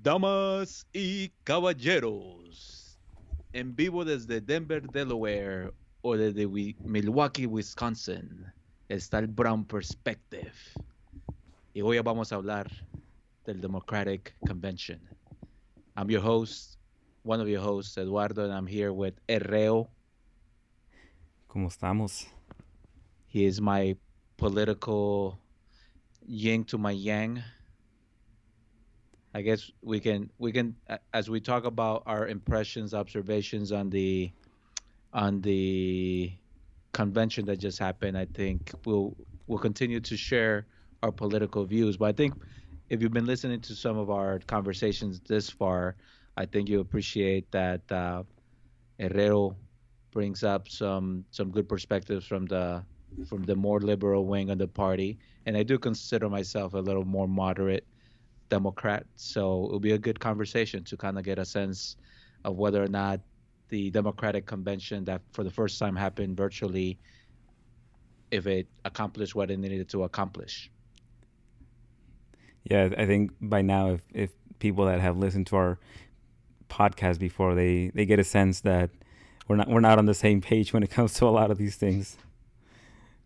Damas y caballeros, en vivo desde Denver, Delaware o desde Milwaukee, Wisconsin, está el Brown Perspective. Y hoy vamos a hablar del Democratic Convention. I'm your host, one of your hosts, Eduardo, and I'm here with Herreo. ¿Cómo estamos? He is my political yin to my yang. I guess we can as we talk about our impressions, observations on the convention that just happened. I think we'll continue to share our political views. But I think if you've been listening to some of our conversations this far, I think you appreciate that Herrero brings up some good perspectives from the more liberal wing of the party, and I do consider myself a little more moderate Democrat. So it'll be a good conversation to kind of get a sense of whether or not the Democratic convention that for the first time happened virtually, if it accomplished what it needed to accomplish. Yeah, I think by now, if people that have listened to our podcast before, they get a sense that we're not on the same page when it comes to a lot of these things.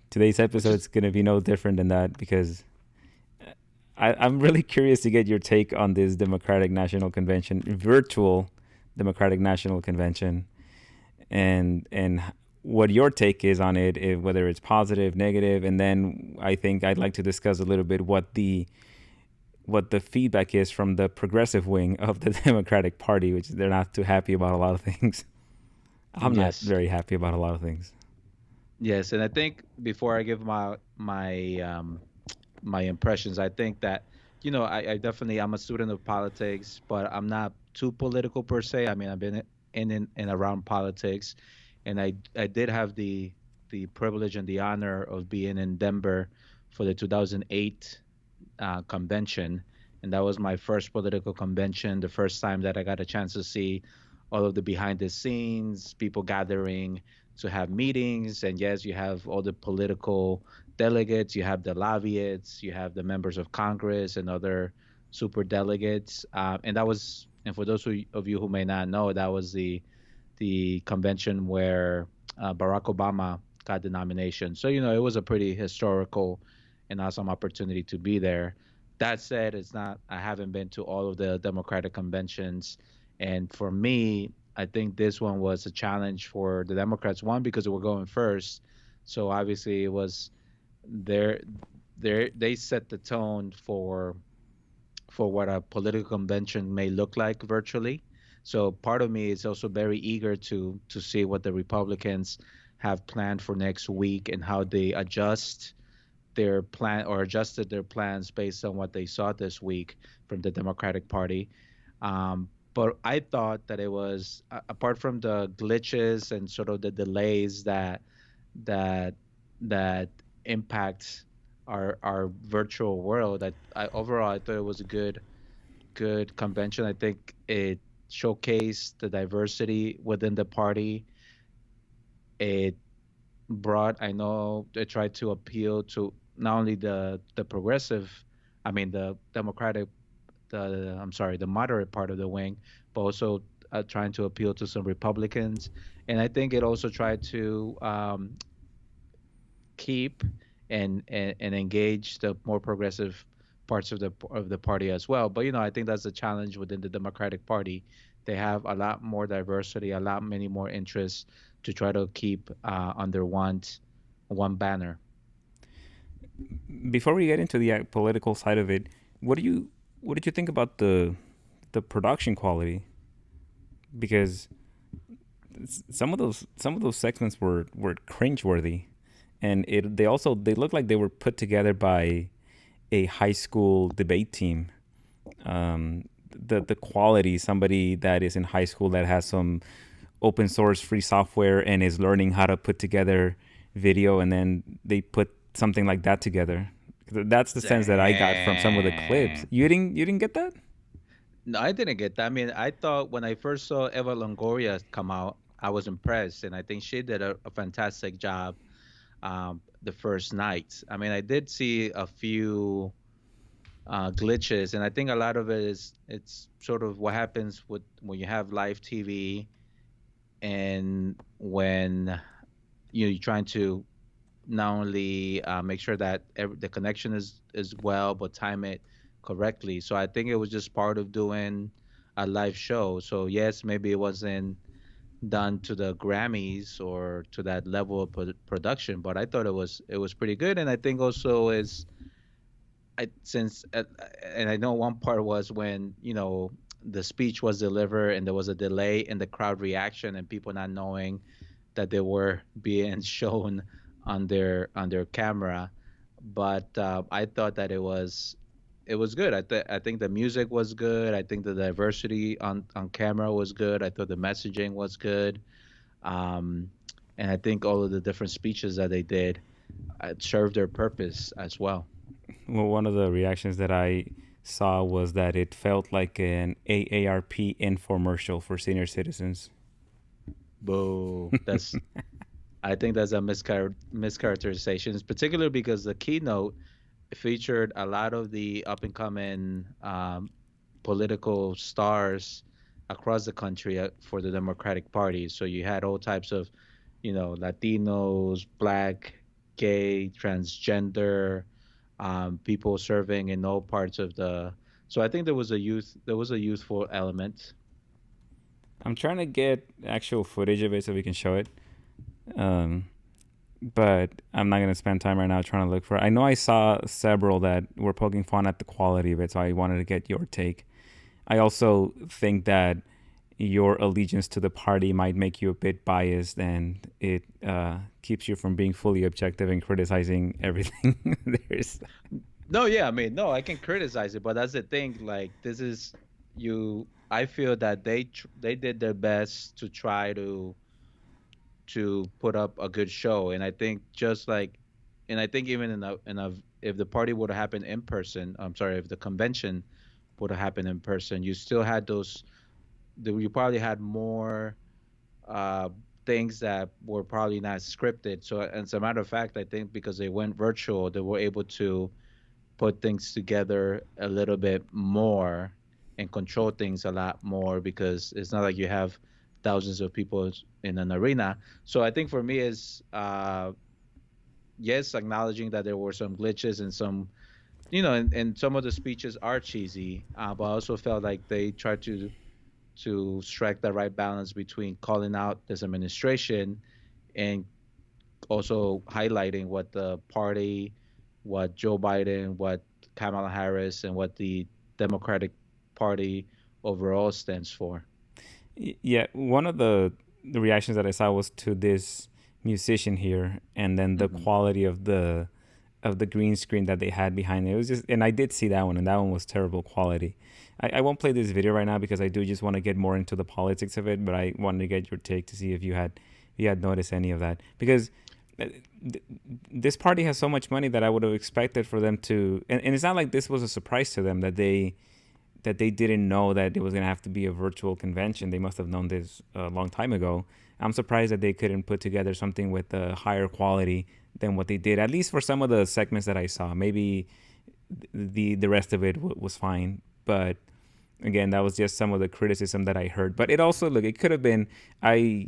Today's Which episode is is going to be no different than that because I'm really curious to get your take on this Democratic National Convention, virtual Democratic National Convention, and what your take is on it, if, whether it's positive, negative, and then I think I'd like to discuss a little bit what the feedback is from the progressive wing of the Democratic Party, which they're not too happy about a lot of things. I'm not yes, very happy about a lot of things. yes, and I think before I give my impressions, I think that I definitely I'm a student of politics, but I'm not too political per se. I mean, I've been in around politics, and I did have the privilege and the honor of being in Denver for the 2008 convention, and that was my first political convention. The first time that I got a chance to see all of the behind the scenes, people gathering to have meetings, and yes, you have all the political delegates, you have the lobbyists, you have the members of Congress and other super delegates, and that was. And for those of you who may not know, that was the convention where Barack Obama got the nomination. So it was a pretty historical and awesome opportunity to be there. That said, it's not. I haven't been to all of the Democratic conventions, and for me, I think this one was a challenge for the Democrats. One, because they were going first, so obviously it was their they set the tone for what a political convention may look like virtually. So part of me is also very eager to see what the Republicans have planned for next week and how they adjusted their plans based on what they saw this week from the Democratic Party. But I thought that it was apart from the glitches and sort of the delays that that impact our virtual world. I overall I thought it was a good convention. I think it showcased the diversity within the party. It brought I know they tried to appeal to not only the progressive, I mean the Democratic, the I'm sorry, the moderate part of the wing, but also trying to appeal to some Republicans. And I think it also tried to keep and engage the more progressive parts of the party as well. But I think that's the challenge within the Democratic Party. They have a lot more diversity, a lot many more interests to try to keep under one banner. Before we get into the political side of it, what do you what did you think about the production quality? Because some of those segments were cringeworthy, and they look like they were put together by a high school debate team. The quality, somebody that is in high school that has some open source free software and is learning how to put together video, and then they put something like that together. That's the sense that I got from some of the clips. Dang. You didn't get that? No, I didn't get that. I mean, I thought when I first saw Eva Longoria come out, I was impressed, and I think she did a fantastic job the first night. I mean, I did see a few. glitches, and I think a lot of it is it's sort of what happens with when you have live TV and when you're trying to not only make sure that the connection is well, but time it correctly. So I think it was just part of doing a live show. So yes, maybe it wasn't done to the Grammys or to that level of production, but I thought it was pretty good. And I think also is I since and I know one part was when the speech was delivered and there was a delay in the crowd reaction and people not knowing that they were being shown on their camera. But I thought that it was good. I think the music was good. I think the diversity on camera was good. I thought the messaging was good. Um, and I think all of the different speeches that they did served their purpose as well. Well, one of the reactions that I saw was that it felt like an AARP infomercial for senior citizens. Boo. I think that's a mischaracterization, particularly because the keynote featured a lot of the up and coming political stars across the country for the Democratic Party. So you had all types of, Latinos, black, gay, transgender, people serving in all parts of the. So I think there was a youthful element. I'm trying to get actual footage of it so we can show it. Um, but I'm not gonna spend time right now trying to look for it. I know I saw several that were poking fun at the quality of it, so I wanted to get your take. I also think that your allegiance to the party might make you a bit biased, and it keeps you from being fully objective and criticizing everything there's. No, yeah, I mean, no, I can criticize it, but that's the thing. Like, this is you. I feel that they did their best to try to put up a good show, and I think and I think even in a if the party would have happened in person, I'm sorry, if the convention would have happened in person, you still had you probably had more uh, things that were probably not scripted. So, as a matter of fact, I think because they went virtual, they were able to put things together a little bit more and control things a lot more because it's not like you have thousands of people in an arena. So I think for me is yes, acknowledging that there were some glitches and some and some of the speeches are cheesy, but I also felt like they tried to strike the right balance between calling out this administration and also highlighting what the party, what Joe Biden, what Kamala Harris, and what the Democratic Party overall stands for. Yeah, one of the reactions that I saw was to this musician here, and then the Hmm. quality of the green screen that they had behind it. It was just, and I did see that one, and that one was terrible quality. I won't play this video right now because I do just want to get more into the politics of it, but I wanted to get your take to see if you had noticed any of that because uh, this party has so much money that I would have expected for them to, and it's not like this was a surprise to them that they didn't know that it was going to have to be a virtual convention. They must have known this a long time ago. I'm surprised that they couldn't put together something with a higher quality than what they did, at least for some of the segments that I saw. Maybe the rest of it was fine, but again, that was just some of the criticism that I heard. But it also look, it could have been I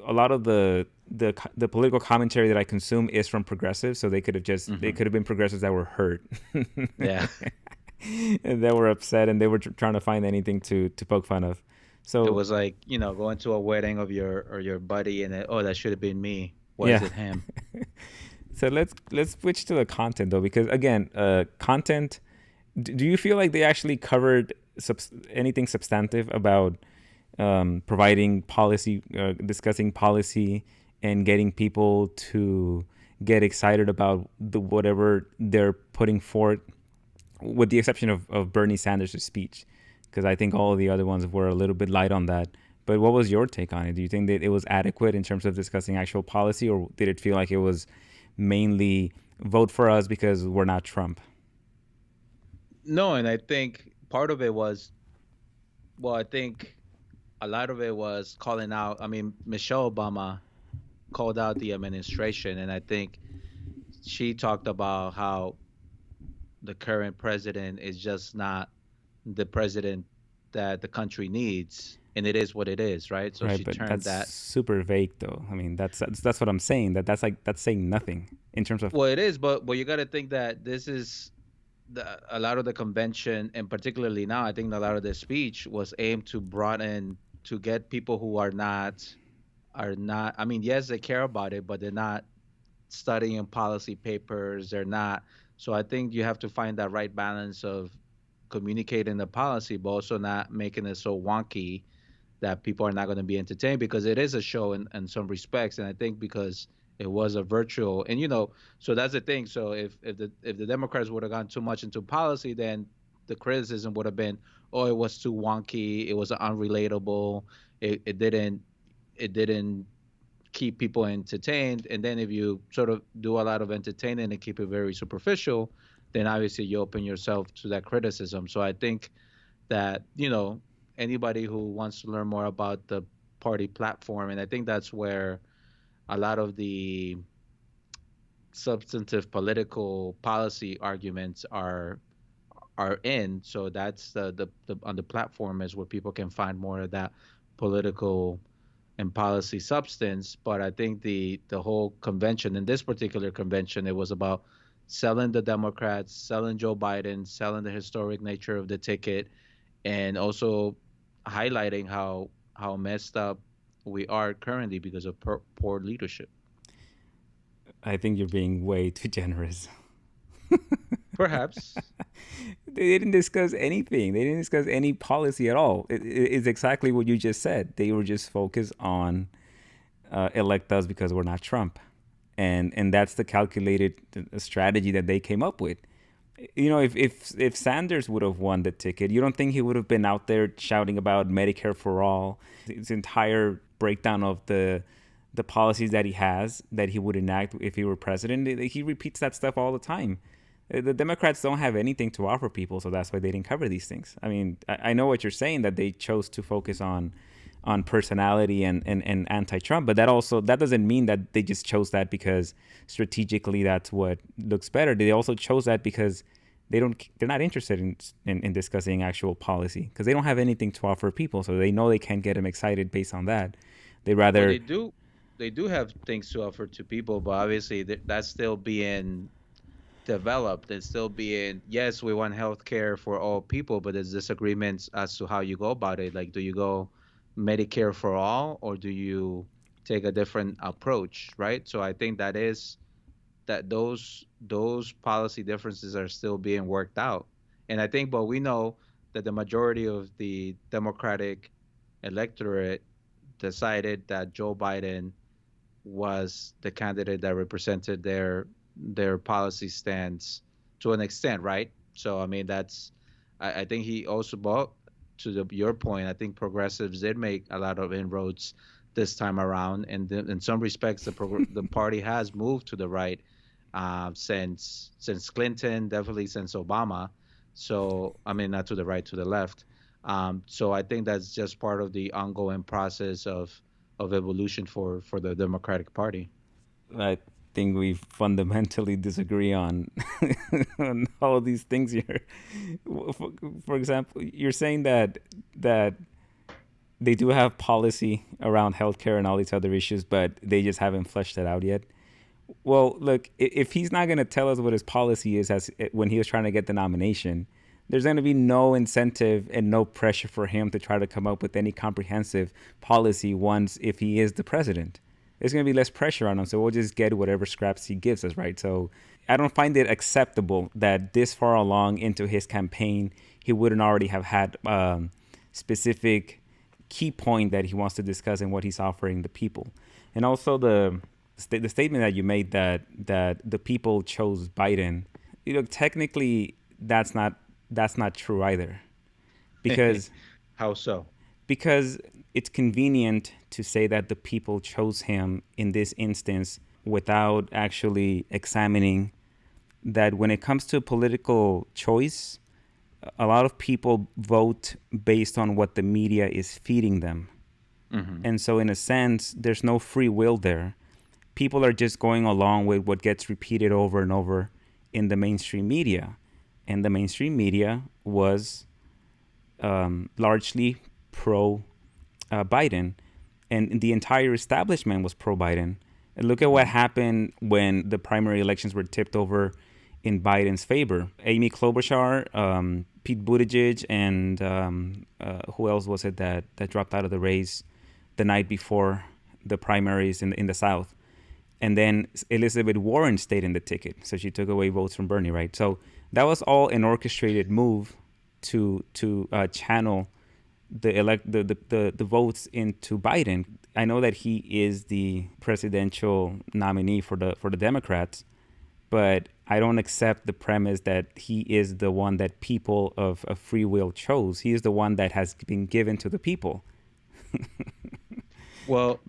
a lot of the political commentary that I consume is from progressives, so they Hmm. could have been progressives that were hurt. Yeah. And they were upset and they were trying to find anything to poke fun of. It So was like, going to a wedding of your buddy and oh, that should have been me. Why is yeah. it him? So let's switch to the content though, because again, content. Do you feel like they actually covered anything substantive about providing policy, discussing policy, and getting people to get excited about the whatever they're putting forth, with the exception of Bernie Sanders' speech, because I think all of the other ones were a little bit light on that. But what was your take on it? Do you think that it was adequate in terms of discussing actual policy, or did it feel like it was mainly vote for us because we're not Trump? No, and I think part of it was, well, I think a lot of it was calling out. I mean, Michelle Obama called out the administration, and I think she talked about how the current president is just not the president that the country needs, and it is what it is, right? So Right, she but turned that's that. super vague, though. I mean, that's what I'm saying. That's like that's saying nothing in terms of. Well, it is, but you got to think that this is a lot of the convention, and particularly now, I think a lot of the speech was aimed to broaden, to get people who are not. I mean, yes, they care about it, but they're not studying policy papers. They're not. So I think you have to find that right balance of communicating the policy, but also not making it so wonky that people are not going to be entertained, because it is a show in some respects. And I think because it was a virtual, and so that's the thing. So if the Democrats would have gone too much into policy, then the criticism would have been, oh, it was too wonky, it was unrelatable, it didn't keep people entertained. And then if you sort of do a lot of entertaining and keep it very superficial, then obviously you open yourself to that criticism. So I think that anybody who wants to learn more about the party platform, and I think that's where a lot of the substantive political policy arguments are in. So that's the on the platform is where people can find more of that political and policy substance. But I think the whole convention, in this particular convention, it was about selling the Democrats, selling Joe Biden, selling the historic nature of the ticket, and also highlighting how messed up we are currently because of poor leadership. I think you're being way too generous. Perhaps. They didn't discuss anything. They didn't discuss any policy at all. It's exactly what you just said. They were just focused on elect us because we're not Trump, and that's the calculated strategy that they came up with. You know, if Sanders would have won the ticket, you don't think he would have been out there shouting about Medicare for all, his entire breakdown of the policies that he has that he would enact if he were president? He repeats that stuff all the time. The Democrats don't have anything to offer people, so that's why they didn't cover these things. I mean, I know what you're saying, that they chose to focus on personality and anti-Trump, but that doesn't mean that they just chose that because strategically that's what looks better. They also chose that because they're not interested in discussing actual policy, because they don't have anything to offer people, so they know they can't get them excited based on that. They Well, rather. they do have things to offer to people, but obviously that's still being developed. It's still being, yes, we want healthcare for all people, but there's disagreements as to how you go about it. Like, do you go Medicare for all, or do you take a different approach, right? So I think that those policy differences are still being worked out. And I think, but we know that the majority of the Democratic electorate decided that Joe Biden was the candidate that represented their policy stance to an extent, right? So I mean, I think he also bought, to your point. I think progressives did make a lot of inroads this time around, and in some respects, the party has moved to the right since Clinton, definitely since Obama. So I mean, not to the right, to the left. So I think that's just part of the ongoing process of evolution for the Democratic Party. I think we fundamentally disagree on on all of these things here. For example, you're saying that they do have policy around healthcare and all these other issues, but they just haven't fleshed it out yet. Well, look, if he's not going to tell us what his policy is as when he was trying to get the nomination, there's going to be no incentive and no pressure for him to try to come up with any comprehensive policy once if he is the president. There's going to be less pressure on him, so we'll just get whatever scraps he gives us, right? So I don't find it acceptable that this far along into his campaign, he wouldn't already have had specific key point that he wants to discuss and what he's offering the people. And also the statement that you made that the people chose Biden, technically that's not true either, because How so? because it's convenient to say that the people chose him in this instance without actually examining that when it comes to political choice, a lot of people vote based on what the media is feeding them. Hmm. And so, in a sense, there's no free will there. People are just going along with what gets repeated over and over in the mainstream media. and the mainstream media was largely pro Biden, and the entire establishment was pro Biden. And look at what Hmm. happened when the primary elections were tipped over in Biden's favor. Amy Klobuchar, Pete Buttigieg, and who else was it that dropped out of the race the night before the primaries in the South? And then Elizabeth Warren stayed in the ticket, so she took away votes from Bernie, right? So that was all an orchestrated move to channel the votes into Biden. I know that he is the presidential nominee for the Democrats, but I don't accept the premise that he is the one that people of free will chose. He is the one that has been given to the people. Well,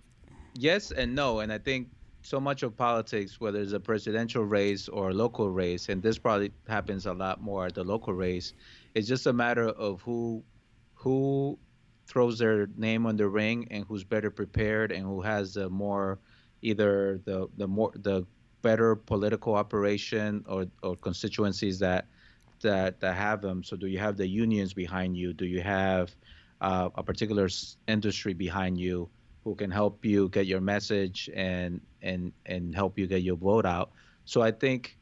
yes and no. And I think so much of politics, whether it's a presidential race or a local race, and this probably happens a lot more at the local race, it's just a matter of who throws their name on the ring and who's better prepared and who has the more either the better political operation or constituencies that have them. So do you have the unions behind you? Do you have a particular industry behind you who can help you get your message and help you get your vote out? So I think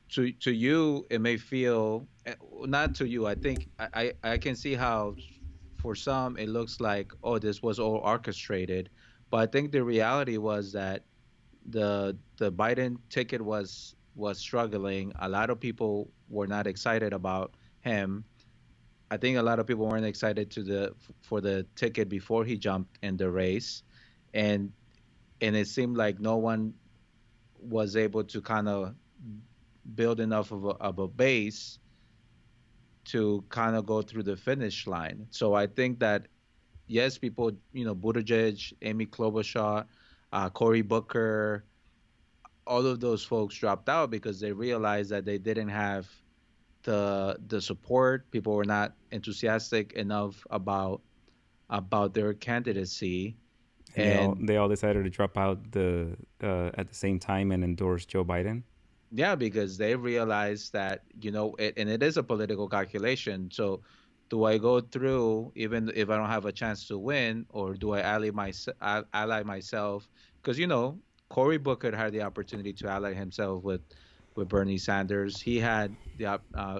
to you it may feel not to you. I think I can see how for some it looks like, oh, this was all orchestrated, but I think the reality was that the Biden ticket was struggling. A lot of people were not excited about him. I think a lot of people weren't excited for the ticket before he jumped in the race, and and it seemed like no one was able to kind of build enough of a base to kind of go through the finish line. So I think that yes, people, Buttigieg, Amy Klobuchar, Cory Booker, all of those folks dropped out because they realized that they didn't have the support. People were not enthusiastic enough about their candidacy, And they all and they all decided to drop out the at the same time and endorse Joe Biden. yeah, because they realize that, and it is a political calculation. So, do I go through even if I don't have a chance to win, or do I ally myself? Because Cory Booker had the opportunity to ally himself with Bernie Sanders. He had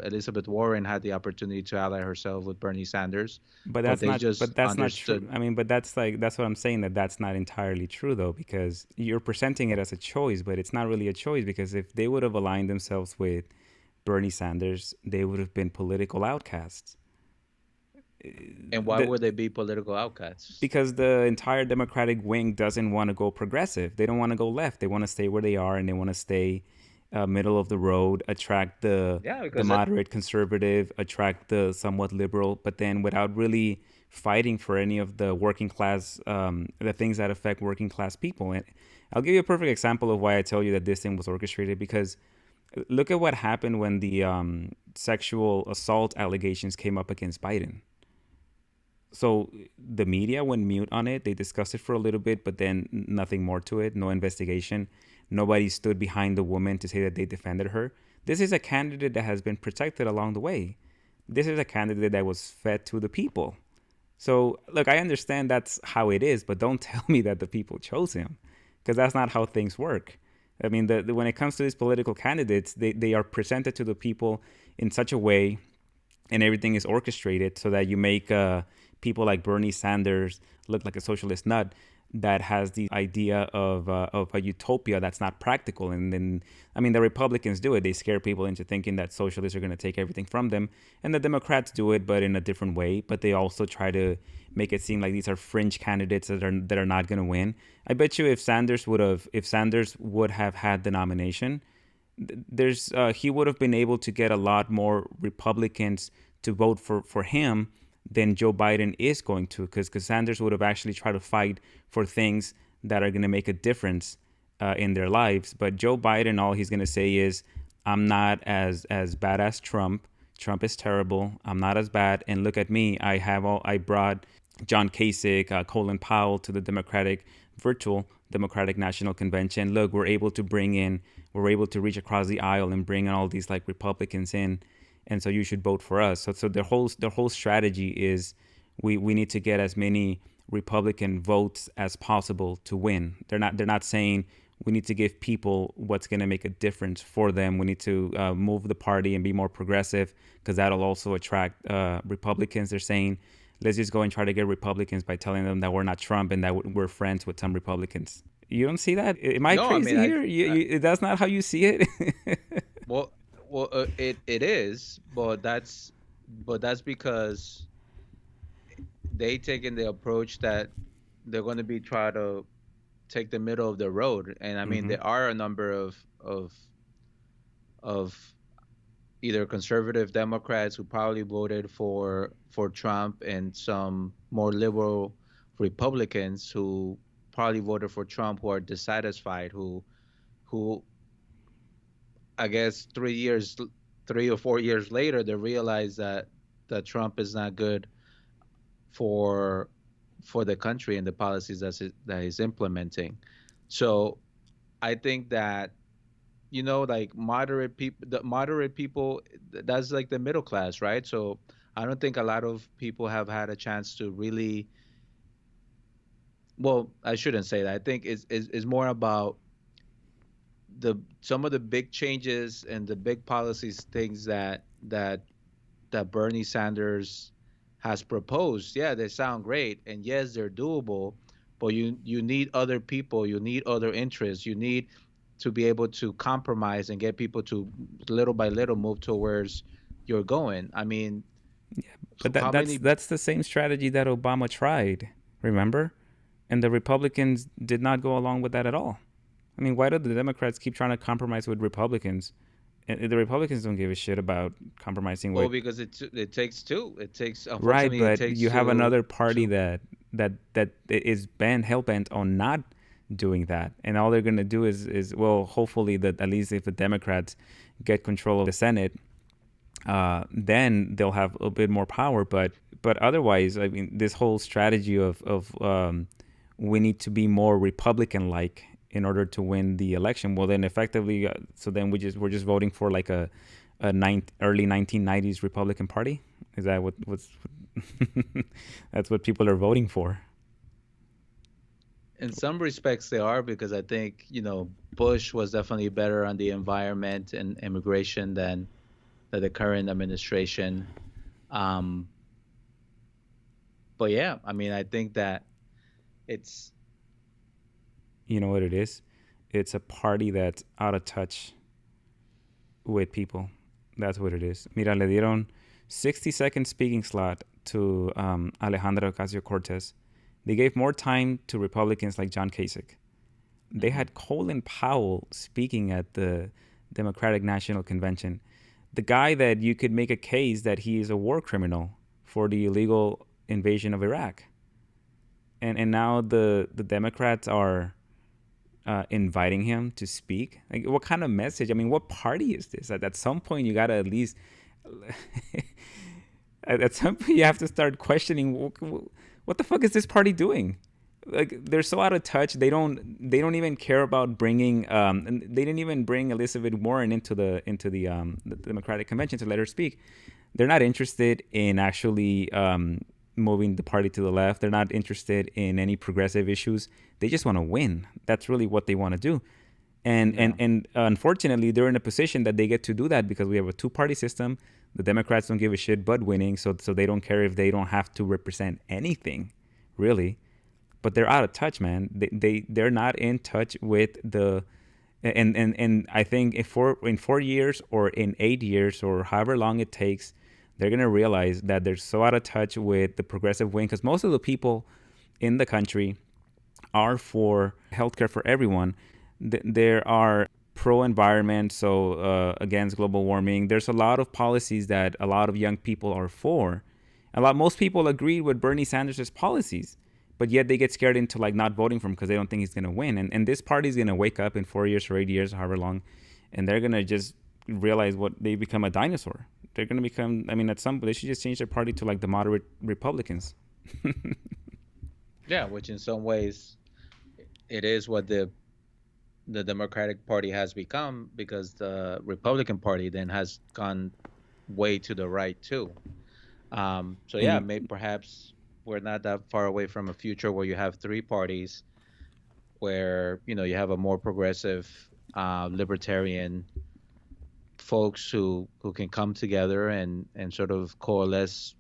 Elizabeth Warren had the opportunity to ally herself with Bernie Sanders, But but that's they not. just But that's not true. understood. I mean, but that's what I'm saying. That's not entirely true though, because you're presenting it as a choice, but it's not really a choice because if they would have aligned themselves with Bernie Sanders, they would have been political outcasts. And why The, would they be political outcasts? because the entire Democratic wing doesn't want to go progressive. They don't want to go left. They want to stay where they are, and they want to stay middle of the road, attract Yeah, the because moderate conservative, attract the somewhat liberal, but then without really fighting for any of the working class, the things that affect working class people. And I'll give you a perfect example of why I tell you that this thing was orchestrated. Because look at what happened when the sexual assault allegations came up against Biden. So the media went mute on it. They discussed it for a little bit, but then nothing more to it. No investigation. Nobody stood behind the woman to say that they defended her. This is a candidate that has been protected along the way. This is a candidate that was fed to the people. So look, I understand that's how it is, but don't tell me that the people chose him, because that's not how things work. I mean, when it comes to these political candidates, they are presented to the people in such a way, and everything is orchestrated so that you make people like Bernie Sanders look like a socialist nut that has the idea of a utopia that's not practical. And then, I mean, the Republicans do it. They scare people into thinking that socialists are going to take everything from them. And the Democrats do it, but in a different way. But they also try to make it seem like these are fringe candidates that are not going to win. I bet you if Sanders would have had the nomination, there's he would have been able to get a lot more Republicans to vote for him than Joe Biden is going to, because Sanders would have actually tried to fight for things that are going to make a difference in their lives. But Joe Biden, all he's going to say is, "I'm not as bad as Trump. Trump is terrible. I'm not as bad. And look at me. I brought John Kasich, Colin Powell to the Democratic virtual Democratic National Convention. Look, we're able to reach across the aisle and bring all these like Republicans in, and so you should vote for us. So their whole strategy is we need to get as many Republican votes as possible to win. They're not saying we need to give people what's going to make a difference for them. We need to move the party and be more progressive because that'll also attract Republicans. They're saying let's just go and try to get Republicans by telling them that we're not Trump and that we're friends with some Republicans. You don't see that? Am I No, I mean, crazy here? That's not how you see it. well, it is, but that's because they taken the approach that they're going to be trying to take the middle of the road. And I mean, Hmm. there are a number of either conservative Democrats who probably voted for Trump, and some more liberal Republicans who probably voted for Trump, who are dissatisfied, who I guess 3 or 4 years later, they realize that Trump is not good for for the country and the policies that he's implementing. So I think that, like moderate people, that's like the middle class, right? So I don't think a lot of people have had a chance to really, well, I shouldn't say that. I think it's more about the some of the big changes and the big policies things that Bernie Sanders has proposed. Yeah, they sound great, and yes, they're doable, but you need other people, you need other interests, you need to be able to compromise and get people to little by little move towards you're going. I mean, But how many? that's the same strategy that Obama tried. Remember? And the Republicans did not go along with that at all. I mean, why do the Democrats keep trying to compromise with Republicans? And the Republicans don't give a shit about compromising Well, with. because it takes two. It takes, Right, unfortunately, it but takes you have another party two. that is bent hell bent on not doing that, and all they're gonna do is well, hopefully that at least if the Democrats get control of the Senate, then they'll have a bit more power. But otherwise, I mean, this whole strategy of we need to be more Republican like in order to win the election. Well, then effectively, so then we're just voting for like a early 1990s Republican Party. Is that what's that's what people are voting for? In some respects, they are, because I think, Bush was definitely better on the environment and immigration than the current administration. Um, but yeah, I mean, I think that it's You know what it is? It's a party that's out of touch with people. That's what it is. Mira, le dieron 60-second speaking slot to Alejandro Ocasio Cortez. They gave more time to Republicans like John Kasich. They mhm. had Colin Powell speaking at the Democratic National Convention. The guy that you could make a case that he is a war criminal for the illegal invasion of Iraq. And now the Democrats are inviting him to speak. Like, what kind of message? I mean, what party is this? At some point, you gotta at least. At some point, you have to start questioning what the fuck is this party doing? Like, they're so out of touch. They don't even care about bringing. And they didn't even bring Elizabeth Warren into the Democratic Convention to let her speak. They're not interested in actually moving the party to the left. They're not interested in any progressive issues. They just want to win. That's really what they want to do. And and Yeah. and unfortunately, they're in a position that they get to do that because we have a two-party system. The Democrats don't give a shit but winning, so they don't care if they don't have to represent anything, really. But they're out of touch, man. They're not in touch with the and I think if in 4 years or in 8 years or however long it takes, they're gonna realize that they're so out of touch with the progressive wing because most of the people in the country are for healthcare for everyone. There are pro environment, so against global warming. There's a lot of policies that a lot of young people are for. Most people agree with Bernie Sanders' policies, but yet they get scared into like not voting for him because they don't think he's gonna win. And this party is gonna wake up in 4 years or 8 years, however long, and they're gonna just realize what they become a dinosaur. They're gonna become. I mean, at some they should just change their party to like the moderate Republicans. Yeah, which in some ways it is what the Democratic Party has become, because the Republican Party then has gone way to the right too. So yeah, And maybe perhaps we're not that far away from a future where you have three parties, where you have a more progressive, libertarian folks who can come together and sort of coalesce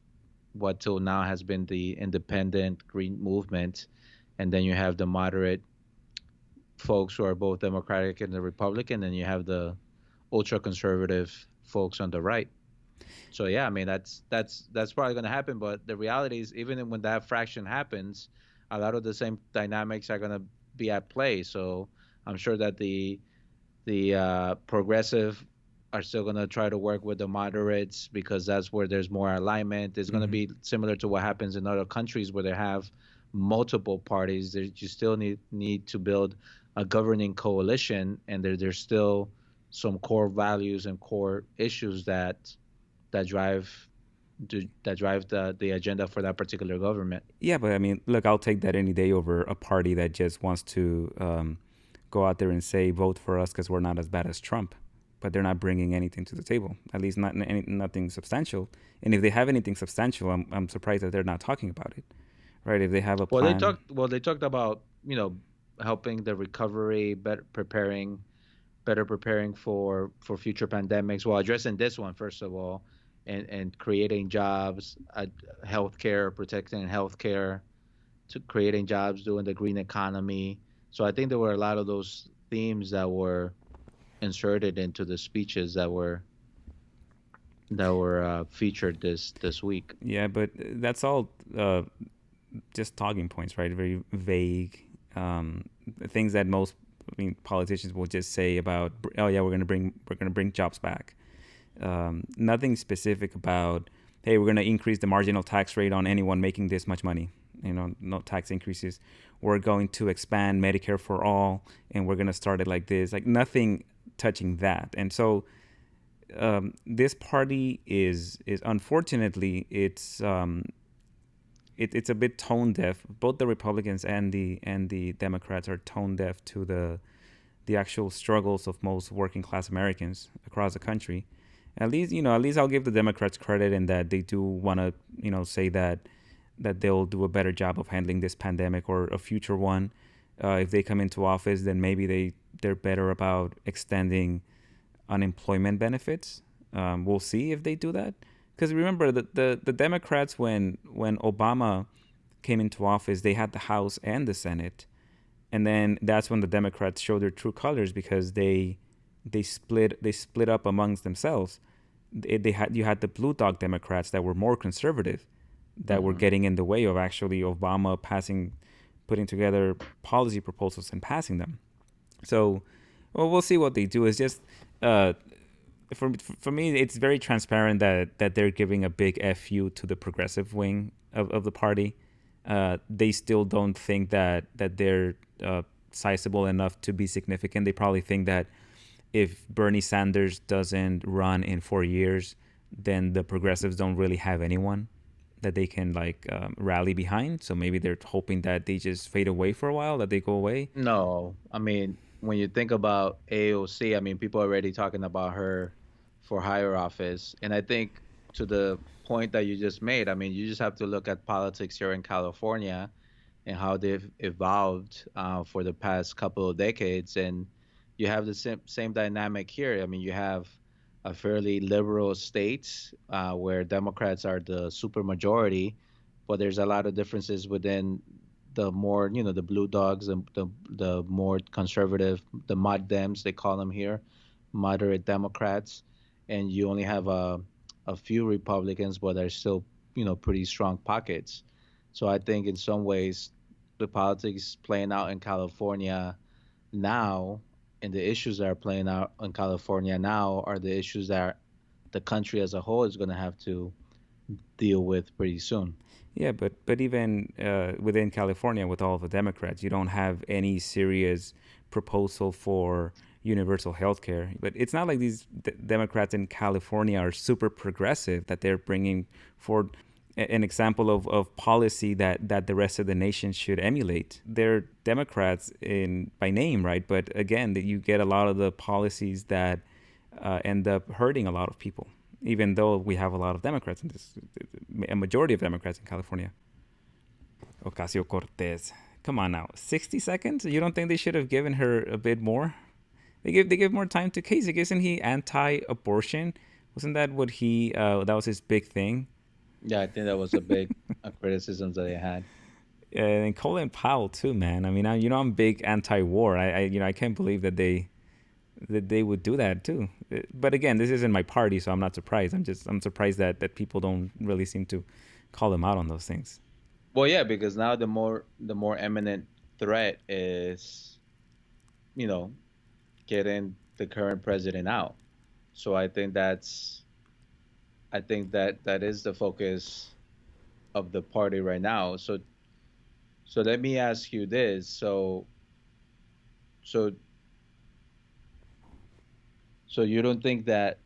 what till now has been the independent green movement, and then you have the moderate folks who are both Democratic and the Republican, and you have the ultra conservative folks on the right. So yeah, I mean that's probably going to happen. But the reality is, even when that fraction happens, a lot of the same dynamics are going to be at play. So I'm sure that the progressive are still going to try to work with the moderates, because that's where there's more alignment. It's going to mhm. be similar to what happens in other countries where they have multiple parties. You still need to build a governing coalition, and there's still some core values and core issues that drive that drive the agenda for that particular government. Yeah, but I mean, look, I'll take that any day over a party that just wants to go out there and say, vote for us because we're not as bad as Trump. But they're not bringing anything to the table, at least not nothing substantial. And if they have anything substantial, I'm surprised that they're not talking about it, right? If they have a Well, they plan. talked. Well, they talked about helping the recovery, better preparing for future pandemics, while addressing this one first of all, and creating jobs, healthcare, protecting healthcare, to creating jobs, doing the green economy. So I think there were a lot of those themes that were inserted into the speeches that were featured this week. Yeah, but that's all just talking points, right? Very vague things that most, I mean, politicians will just say about, oh yeah, we're gonna bring jobs back. Nothing specific about, hey, we're gonna increase the marginal tax rate on anyone making this much money. No tax increases. We're going to expand Medicare for all, and we're gonna start it like this. Like nothing touching that. And so this party is unfortunately it's a bit tone deaf. Both the Republicans and the Democrats are tone deaf to the actual struggles of most working class Americans across the country. At least I'll give the Democrats credit in that they do want to say that they'll do a better job of handling this pandemic or a future one. If they come into office, then maybe they're better about extending unemployment benefits. We'll see if they do that. Because remember, the Democrats, when Obama came into office, they had the House and the Senate. And then that's when the Democrats showed their true colors because they split up amongst themselves. You had the blue dog Democrats that were more conservative, that were Hmm. getting in the way of actually Obama putting together policy proposals and passing them. So, well, we'll see what they do. It's just uh, for me, it's very transparent that they're giving a big fu to the progressive wing of the party. They still don't think that they're sizable enough to be significant. They probably think that if Bernie Sanders doesn't run in 4 years, then the progressives don't really have anyone that they can like rally behind. So maybe they're hoping that they just fade away for a while, that they go away. No, I mean, when you think about AOC, I mean, people are already talking about her for higher office. And I think, to the point that you just made, I mean, you just have to look at politics here in California and how they've evolved for the past couple of decades. And you have the same dynamic here. I mean, you have a fairly liberal state where Democrats are the supermajority, but there's a lot of differences within the more, the blue dogs, the more conservative, the mod Dems, they call them here, moderate Democrats, and you only have a few Republicans, but there's still, pretty strong pockets. So I think in some ways, the politics playing out in California now, and the issues that are playing out in California now, are the issues that the country as a whole is going to have to deal with pretty soon. Yeah, but even within California, with all the Democrats, you don't have any serious proposal for universal health care. But it's not like these Democrats in California are super progressive that they're bringing forward. an example of policy that the rest of the nation should emulate. They're Democrats in by name, right? But again, that you get a lot of the policies that end up hurting a lot of people, even though we have a lot of Democrats in this, a majority of Democrats in California. Ocasio Cortez. Come on now, 60 seconds? You don't think they should have given her a bit more? They give more time to Kasich. Isn't he anti-abortion? Wasn't that what he that was his big thing? Yeah, I think that was a big criticisms that they had. And Colin Powell too, man. I mean, I'm big anti-war. I can't believe that they would do that too. But again, this isn't my party, so I'm not surprised. I'm surprised that people don't really seem to call him out on those things. Well, yeah, because now the more imminent threat is, you know, getting the current president out. So I think that is the focus of the party right now. So let me ask you this. So so you don't think that,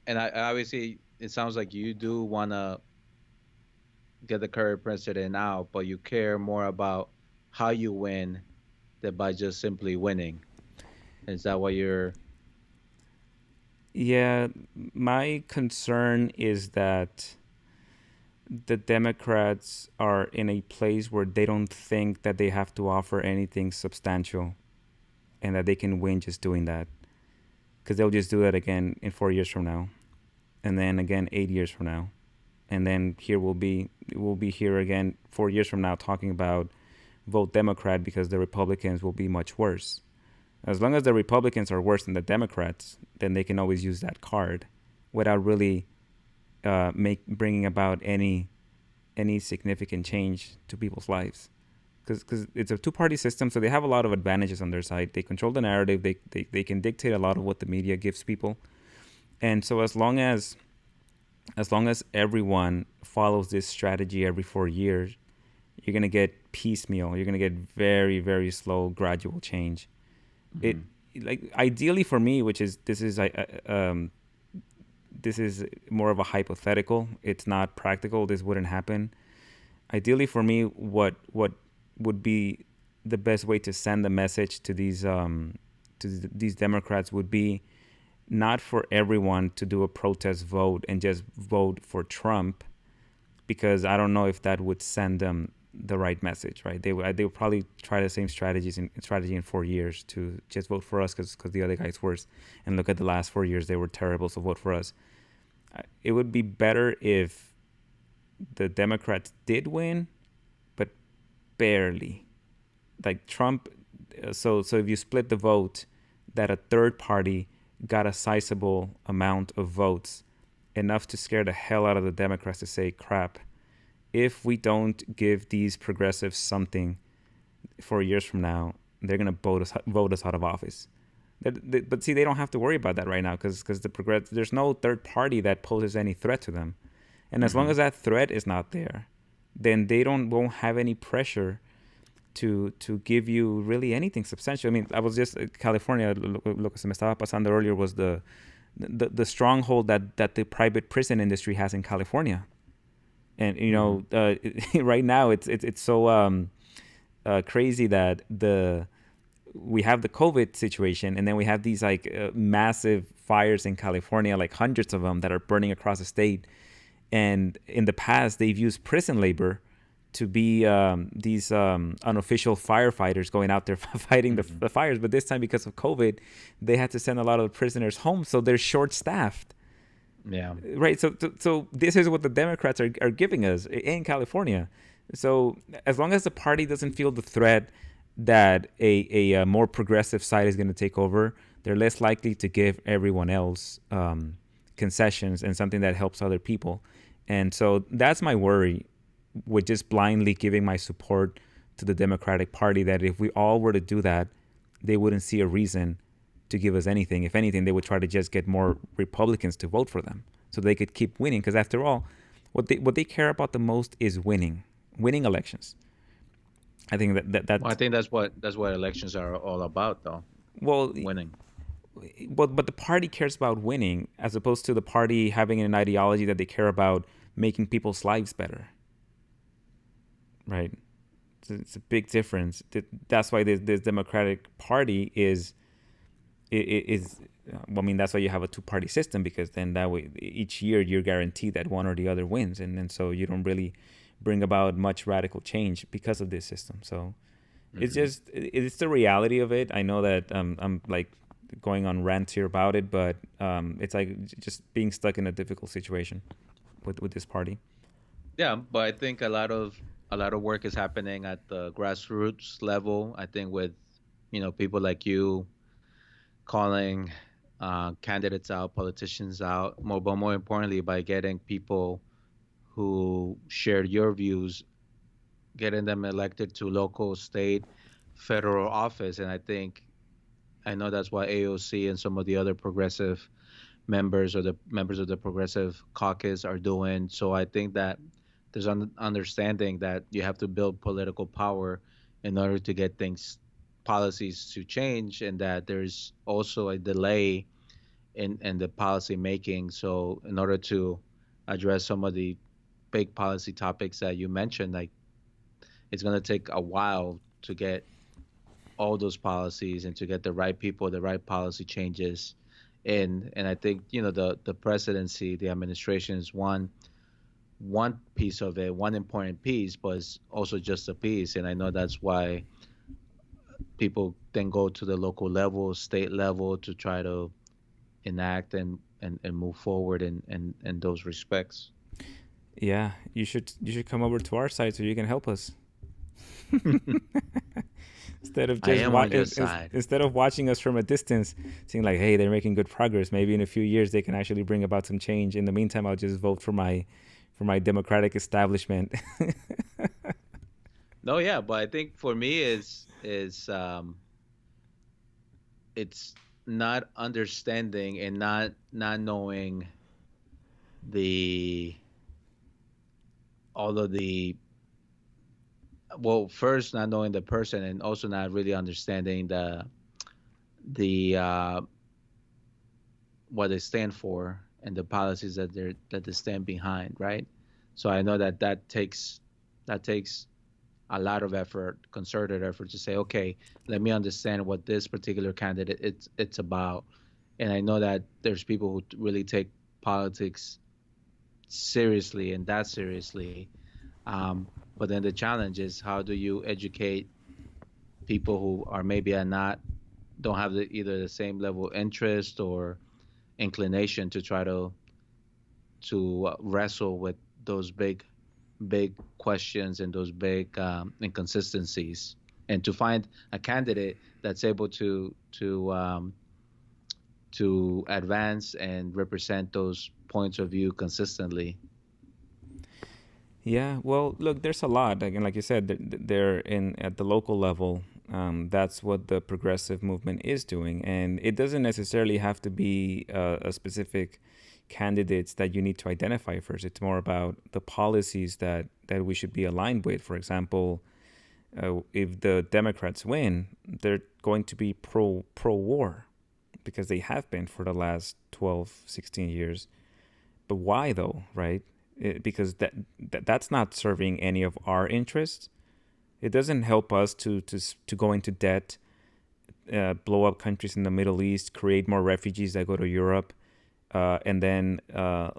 and obviously it sounds like you do want to get the current president out, but you care more about how you win than by just simply winning. Is that what you're? Yeah, my concern is that the Democrats are in a place where they don't think that they have to offer anything substantial and that they can win just doing that. Because they'll just do that again in 4 years from now, and then again 8 years from now, and then we'll be here again 4 years from now talking about vote Democrat because the Republicans will be much worse. As long as the Republicans are worse than the Democrats, then they can always use that card without really make bringing about any significant change to people's lives. Because it's a two-party system, so they have a lot of advantages on their side. They control the narrative. They can dictate a lot of what the media gives people. And so as long as everyone follows this strategy every 4 years, you're gonna get piecemeal. You're gonna get very, very slow, gradual change. It Mhm. like ideally for me, which is this is more of a hypothetical. It's not practical. This wouldn't happen. Ideally for me, what would be the best way to send the message to these Democrats would be not for everyone to do a protest vote and just vote for Trump, because I don't know if that would send them the right message, right? They would probably try the same strategy in 4 years to just vote for us because the other guy's worse, and look at the last 4 years, they were terrible, so vote for us. It would be better if the Democrats did win, but barely. Like Trump, so if you split the vote, that a third party got a sizable amount of votes, enough to scare the hell out of the Democrats to say, crap, if we don't give these progressives something 4 years from now, they're gonna vote us out of office. But see, they don't have to worry about that right now because there's no third party that poses any threat to them, and as long Mhm. as that threat is not there, then they don't won't have any pressure to give you really anything substantial. I mean, I was just California. Lo que se me estaba pasando earlier was the stronghold that the private prison industry has in California, and Mhm. right now it's so crazy that the we have the COVID situation, and then we have these like massive fires in California, like hundreds of them that are burning across the state. And in the past, they've used prison labor to be these unofficial firefighters going out there fighting Mhm. the fires. But this time, because of COVID, they had to send a lot of the prisoners home, so they're short-staffed. Yeah. Right. So this is what the Democrats are giving us in California. So as long as the party doesn't feel the threat that a more progressive side is going to take over, they're less likely to give everyone else concessions and something that helps other people. And so that's my worry with just blindly giving my support to the Democratic Party, that if we all were to do that, they wouldn't see a reason to give us anything. If anything, they would try to just get more Republicans to vote for them so they could keep winning. Because after all, what they care about the most is winning elections. I think Well, I that think that's what elections are all about, though. well, Winning. but the party cares about winning as opposed to the party having an ideology that they care about making people's lives better, right? It's a big difference. That's why this Democratic Party is well, I mean, that's why you have a two-party system, because then that way each year you're guaranteed that one or the other wins, and so you don't really bring about much radical change because of this system. So it's Hmm. just it's the reality of it. I know that I'm like going on rants here about it, but it's like just being stuck in a difficult situation with this party. Yeah, but I think a lot of work is happening at the grassroots level. I think with people like you calling candidates out, politicians out, but more importantly, by getting people who share your views, getting them elected to local, state, federal office. And I know that's why AOC and some of the other progressive members or the members of the progressive caucus are doing. So I think that there's an understanding that you have to build political power in order to get things policies to change, and that there's also a delay in the policy making. So in order to address some of the big policy topics that you mentioned, like it's going to take a while to get all those policies and to get the right people, the right policy changes in. And I think the presidency, the administration is one piece of it, one important piece, but it's also just a piece. And I know that's why people then go to the local level, state level, to try to enact and move forward in those respects. Yeah, you should come over to our side so you can help us. Instead of I just am on your side. instead of watching us from a distance, seeing like, hey, they're making good progress. Maybe in a few years they can actually bring about some change. In the meantime, I'll just vote for my democratic establishment. No, yeah, but I think for me is it's not understanding and not knowing the all of the well, first not knowing the person, and also not really understanding the what they stand for and the policies that they stand behind, right? So I know that takes a lot of effort, concerted effort, to say, okay, let me understand what this particular candidate it's about. And I know that there's people who really take politics seriously and that seriously. But then the challenge is, how do you educate people who are maybe are not don't have either the same level of interest or inclination to try to wrestle with those big questions and those big inconsistencies, and to find a candidate that's able to advance and represent those points of view consistently. Yeah, well, look, there's a lot. Like you said, they're in at the local level. That's what the progressive movement is doing, and it doesn't necessarily have to be a specific candidates that you need to identify first. It's more about the policies that we should be aligned with. For example, if the Democrats win, they're going to be pro war, because they have been for the last 12, 16 years. But why though, right? Because that's not serving any of our interests. It doesn't help us to go into debt, blow up countries in the Middle East, create more refugees that go to Europe, and then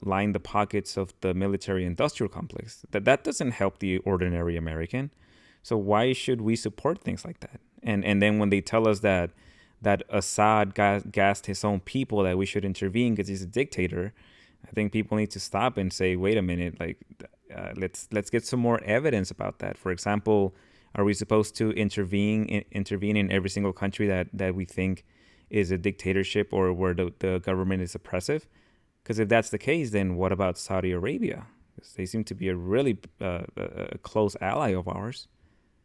line the pockets of the military-industrial complex. That doesn't help the ordinary American. So why should we support things like that? And then when they tell us that Assad gassed his own people, that we should intervene because he's a dictator, I think people need to stop and say, wait a minute, like let's get some more evidence about that. For example, are we supposed to intervene in every single country that we think is a dictatorship or where the government is oppressive? Because if that's the case, then what about Saudi Arabia? 'Cause they seem to be a really a close ally of ours.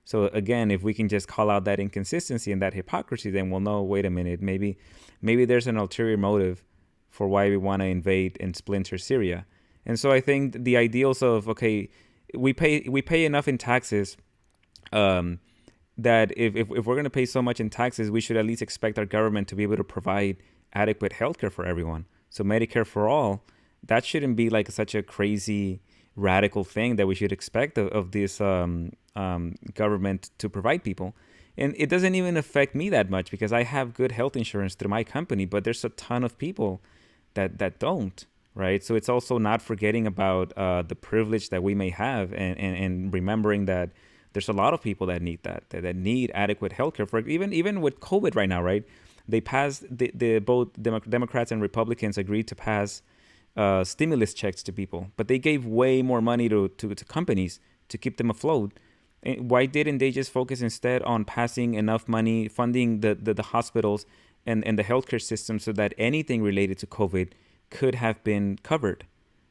So again, if we can just call out that inconsistency and that hypocrisy, then we'll know, wait a minute, maybe there's an ulterior motive for why we want to invade and splinter Syria. And so I think the ideals of, okay, we pay enough in taxes, um, that if we're going to pay so much in taxes, we should at least expect our government to be able to provide adequate healthcare for everyone. So Medicare for all, that shouldn't be like such a crazy radical thing that we should expect of this government to provide people. And it doesn't even affect me that much because I have good health insurance through my company, but there's a ton of people that don't, right? So it's also not forgetting about the privilege that we may have, and remembering that there's a lot of people that need that need adequate healthcare for even with COVID right now, right? They passed the both Democrats and Republicans agreed to pass stimulus checks to people, but they gave way more money to companies to keep them afloat. And why didn't they just focus instead on passing enough money, funding the hospitals and the healthcare system so that anything related to COVID could have been covered?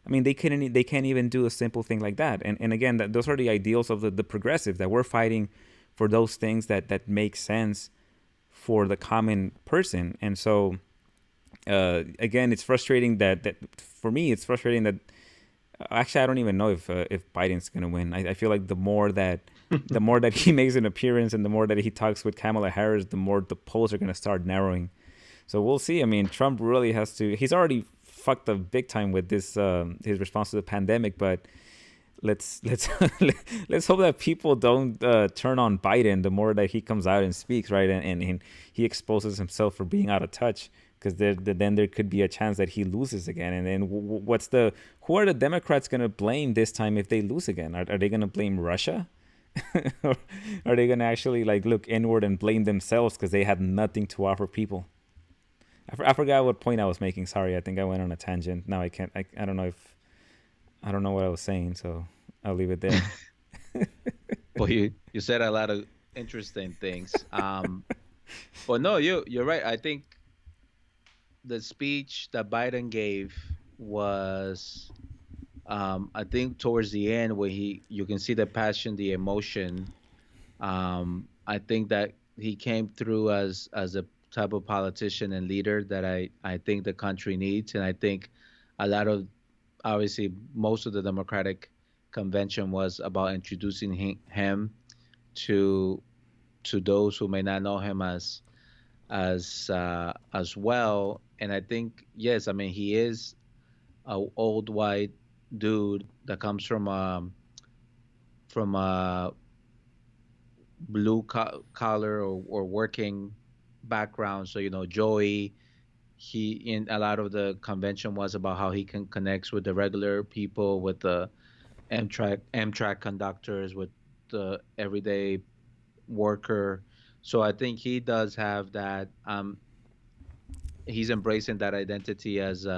I mean, they can't even do a simple thing like that. And again, those are the ideals of the progressives that we're fighting for those things that make sense for the common person. And so again, it's frustrating that for me, it's frustrating that actually I don't even know if Biden's gonna win. I feel like the more that he makes an appearance and the more that he talks with Kamala Harris, the more the polls are gonna start narrowing. So we'll see. I mean, Trump really has to. He's already fucked up big time with this his response to the pandemic, but let's let's hope that people don't turn on Biden the more that he comes out and speaks, right? And he exposes himself for being out of touch, because then there could be a chance that he loses again. And then who are the Democrats going to blame this time if they lose again? Are they going to blame Russia? Or are they going to actually like look inward and blame themselves because they had nothing to offer people? I forgot what point I was making. Sorry, I think I went on a tangent. Now I can't. I don't know if I don't know what I was saying, so I'll leave it there. Well, you said a lot of interesting things. But no, you're right. I think the speech that Biden gave was, I think towards the end where he you can see the passion, the emotion. I think that he came through as a type of politician and leader that I think the country needs, and I think a lot of obviously most of the Democratic convention was about introducing him to those who may not know him as well. And I think yes, I mean he is a old white dude that comes from a blue collar or working background. So Joey, he in a lot of the convention was about how he can connect with the regular people, with the Amtrak conductors, with the everyday worker. So I think he does have that. He's embracing that identity as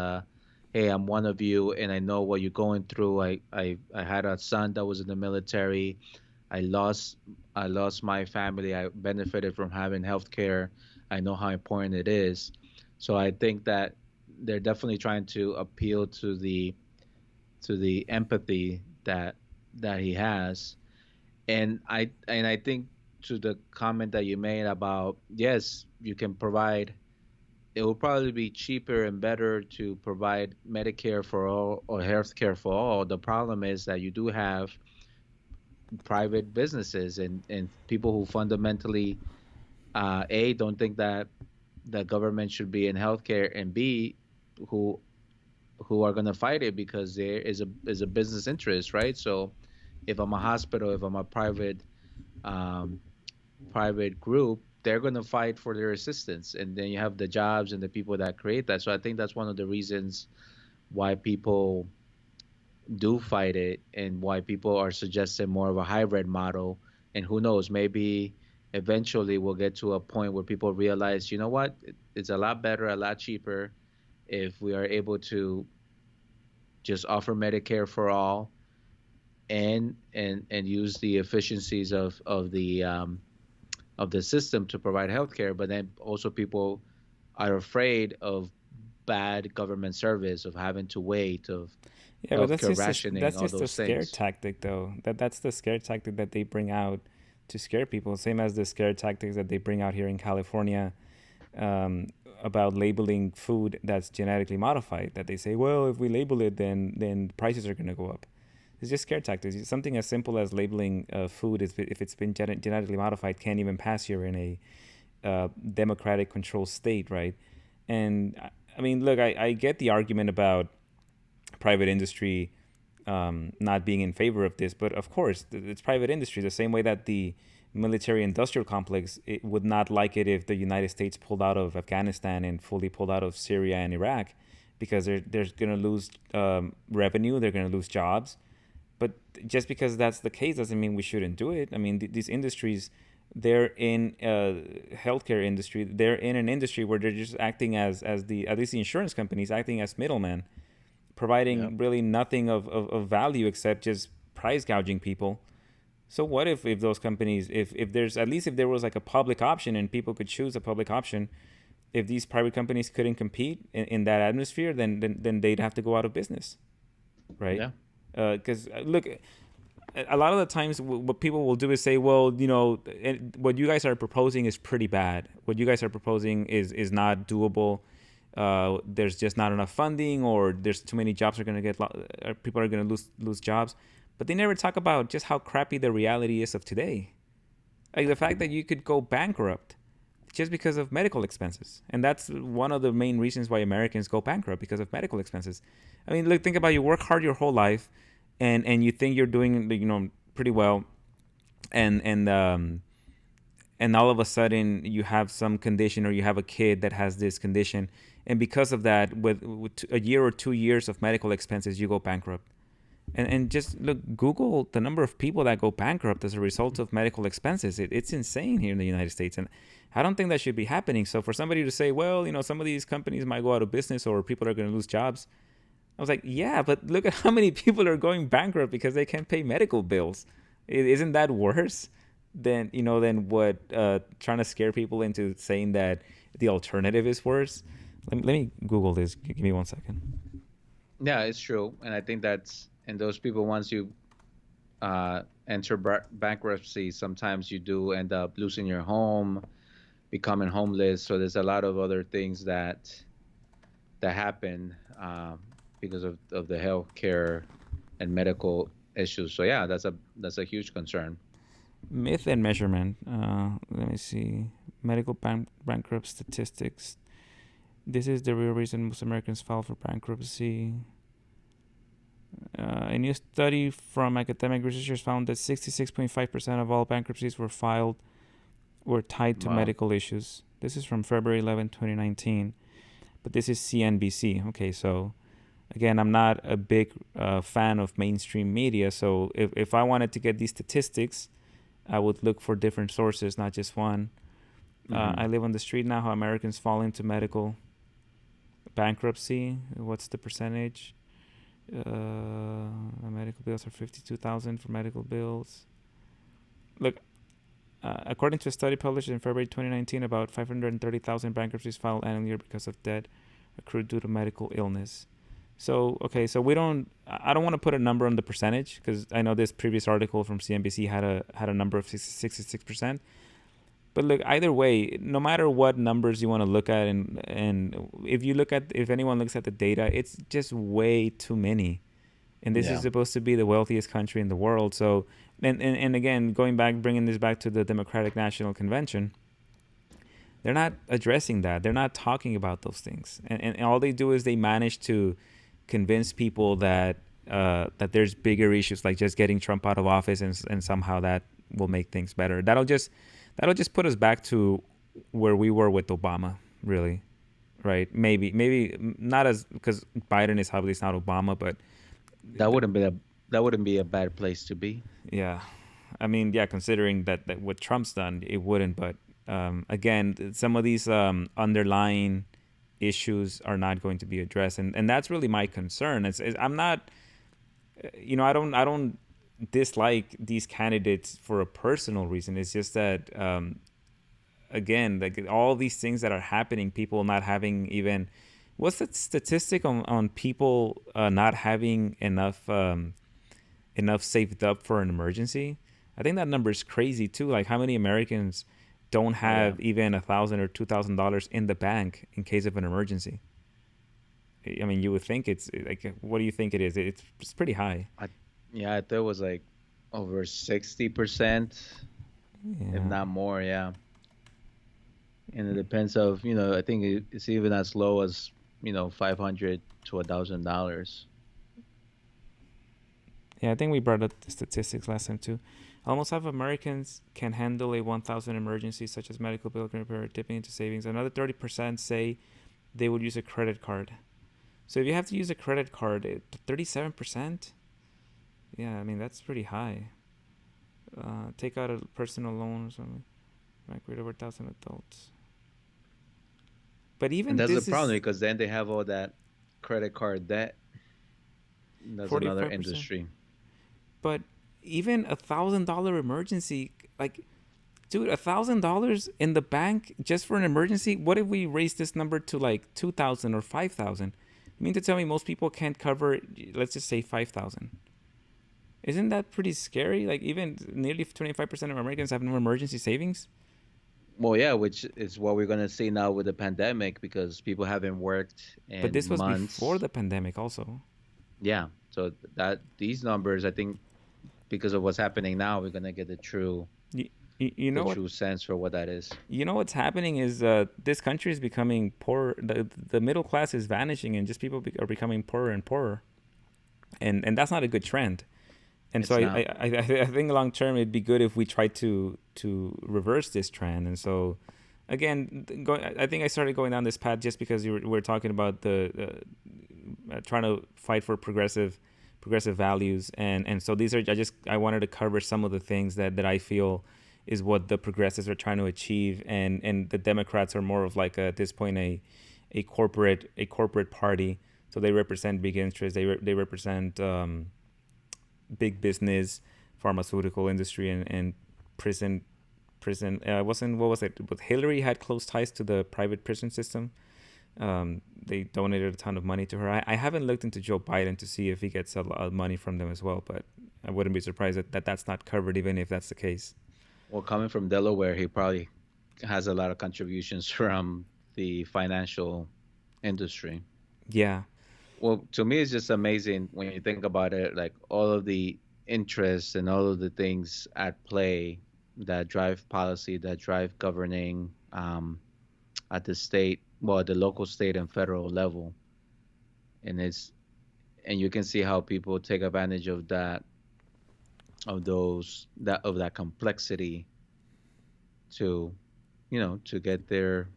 hey, I'm one of you, and I know what you're going through. I had a son that was in the military. I lost I lost my family. I benefited from having health care. I know how important it is. So I think that they're definitely trying to appeal to the empathy that he has. And I think to the comment that you made about, yes, you can provide, it will probably be cheaper and better to provide Medicare for all or health care for all. The problem is that you do have private businesses and people who fundamentally a don't think that the government should be in healthcare, and b who are going to fight it because there is a business interest, right? So if I'm a hospital, if I'm a um, private group, they're going to fight for their assistance, and then you have the jobs and the people that create that. So I think that's one of the reasons why people do fight it, and why people are suggesting more of a hybrid model. And who knows, maybe eventually we'll get to a point where people realize, you know what, it's a lot better, a lot cheaper if we are able to just offer Medicare for all, and use the efficiencies of the system to provide healthcare. But then also people are afraid of bad government service, of having to wait, of Yeah, but healthcare rationing, that's all just a those scare things. tactic, though. That's the scare tactic that they bring out to scare people. Same as the scare tactics that they bring out here in California, um, about labeling food that's genetically modified. That they say, well, if we label it, then prices are going to go up. It's just scare tactics. Something as simple as labeling food, if it's been genetically modified, can't even pass here in a democratic control state, right? And I mean, look, I get the argument about private industry not being in favor of this, but of course, it's private industry. The same way that the military-industrial complex, it would not like it if the United States pulled out of Afghanistan and fully pulled out of Syria and Iraq, because they're going to lose revenue, they're going to lose jobs. But just because that's the case doesn't mean we shouldn't do it. I mean, these industries, they're in healthcare industry. They're in an industry where they're just acting as the, at least the insurance companies, acting as middlemen, Yeah. providing really nothing of value except just price gouging people. So what if those companies, if there's, at least if there was like a public option and people could choose a public option, if these private companies couldn't compete in that atmosphere, then they'd have to go out of business, right? Yeah. Because look, a lot of the times what people will do is say, well, what you guys are proposing is pretty bad. What you guys are proposing is not doable. There's just not enough funding, or there's too many jobs are going to people are going to lose jobs. But they never talk about just how crappy the reality is of today. Like the fact that you could go bankrupt just because of medical expenses. And that's one of the main reasons why Americans go bankrupt, because of medical expenses. I mean, look, think about it. You work hard your whole life, and you think you're doing, pretty well, and and all of a sudden you have some condition, or you have a kid that has this condition, and because of that, with a year or 2 years of medical expenses, you go bankrupt. And just look, Google the number of people that go bankrupt as a result of medical expenses. It's insane here in the United States, and I don't think that should be happening. So for somebody to say, well, some of these companies might go out of business, or people are going to lose jobs, I was like, yeah, but look at how many people are going bankrupt because they can't pay medical bills. Isn't that worse than what trying to scare people into saying that the alternative is worse? Let me Google this. Give me 1 second. Yeah, it's true, and I think that's, and those people, once you enter bankruptcy, sometimes you do end up losing your home, becoming homeless. So there's a lot of other things that happen because of the healthcare and medical issues. So yeah, that's a huge concern. Myth and measurement. Let me see. Medical bankrupt statistics. This is the real reason most Americans file for bankruptcy. A new study from academic researchers found that 66.5% of all bankruptcies were tied to Wow. medical issues. This is from February 11, 2019. But this is CNBC. Okay, so again, I'm not a big fan of mainstream media. So if I wanted to get these statistics, I would look for different sources, not just one. Hmm. I live on the street now. How Americans fall into medical bankruptcy. What's the percentage? Medical bills are 52,000 for medical bills. Look, according to a study published in February 2019, about 530,000 bankruptcies filed annually because of debt accrued due to medical illness. So okay, so I don't want to put a number on the percentage, because I know this previous article from CNBC had a number of 66%. But look, either way, no matter what numbers you want to look at, and if anyone looks at the data, it's just way too many. And this is Yeah. supposed to be the wealthiest country in the world. So, and again, bringing this back to the Democratic National Convention, they're not addressing that. They're not talking about those things. And all they do is they manage to convince people that there's bigger issues, like just getting Trump out of office, and somehow that will make things better. That'll just put us back to where we were with Obama, really, right? Maybe not, as because Biden is obviously not Obama, but That wouldn't be a that wouldn't be a bad place to be. yeah, I mean, yeah, considering that what Trump's done, it wouldn't. But again, some of these underlying issues are not going to be addressed, and that's really my concern. I'm not, I don't dislike these candidates for a personal reason. It's just that again, like all these things that are happening, people not having even, what's the statistic on people not having enough saved up for an emergency? I think that number is crazy too. Like how many Americans don't Oh yeah. have even $1,000 or $2,000 in the bank in case of an emergency? I mean, you would think it's like, what do you think it is? It's pretty high. I Yeah, I thought it was like over 60%, if Yeah. not more. Yeah, and it depends of, I think it's even as low as, $500 to $1,000. Yeah, I think we brought up the statistics last time too. Almost half of Americans can handle a 1,000 emergency, such as medical bill repair, dipping into savings. Another 30% say they would use a credit card. So if you have to use a credit card, 37%. Yeah, I mean that's pretty high. Take out a personal loan or something. Migrate over 1,000 adults. But And even that's the this problem is because then they have all that credit card debt. That's another 45%. industry. But even $1,000 emergency, like, dude, $1,000 in the bank just for an emergency. What if we raise this number to like 2,000 or 5,000? You mean to tell me most people can't cover, let's just say 5,000? Isn't that pretty scary? Like even nearly 25% of Americans have no emergency savings. Well, yeah, which is what we're gonna see now with the pandemic because people haven't worked But in this was before months. the pandemic, also. Yeah, so that these numbers, I think, because of what's happening now, we're gonna get You, you the know what? true sense for what that is. You know what's happening is this country is becoming poor. The middle class is vanishing, and just people are becoming poorer and poorer, and that's not a good trend. And so It's not. I think long term it'd be good if we try to reverse this trend. And so again, I think I started going down this path just because we're talking about the trying to fight for progressive values, and so these are I wanted to cover some of the things that I feel is what the progressives are trying to achieve, and the Democrats are more of like at this point a corporate party. So they represent big interests. They represent big business, pharmaceutical industry, and prison. Wasn't what was it? But Hillary had close ties to the private prison system. They donated a ton of money to her. I haven't looked into Joe Biden to see if he gets a lot of money from them as well, but I wouldn't be surprised that that's not covered, even if that's the case. Well, coming from Delaware, he probably has a lot of contributions from the financial industry. Yeah, Well, to me, it's just amazing when you think about it, like all of the interests and all of the things at play that drive policy, that drive governing at the state, well, at the local, state, and federal level. And and you can see how people take advantage of that complexity to, to get their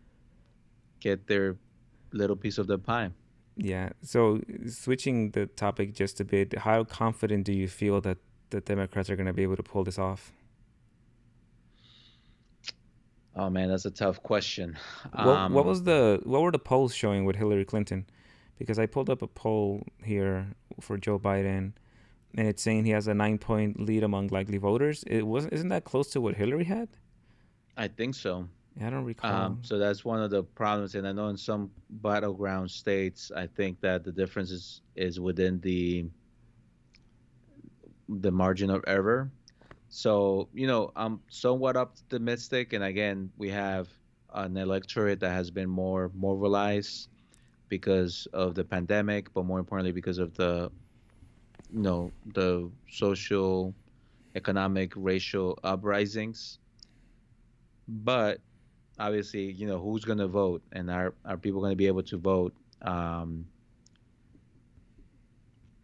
little piece of the pie. yeah. So switching the topic just a bit, how confident do you feel that the Democrats are going to be able to pull this off? Oh man, that's a tough question. What Um, was what were the polls showing with Hillary Clinton? Because I pulled up a poll here for Joe Biden, and it's saying he has a 9 point lead among likely voters. Isn't that close to what Hillary had? I think so. I don't recall. So that's one of the problems, and I know in some battleground states, I think that the difference is within the margin of error. So, I'm somewhat optimistic, and again, we have an electorate that has been more mobilized because of the pandemic, but more importantly because of the social, economic, racial uprisings. But obviously, who's going to vote, and are people going to be able to vote? Um,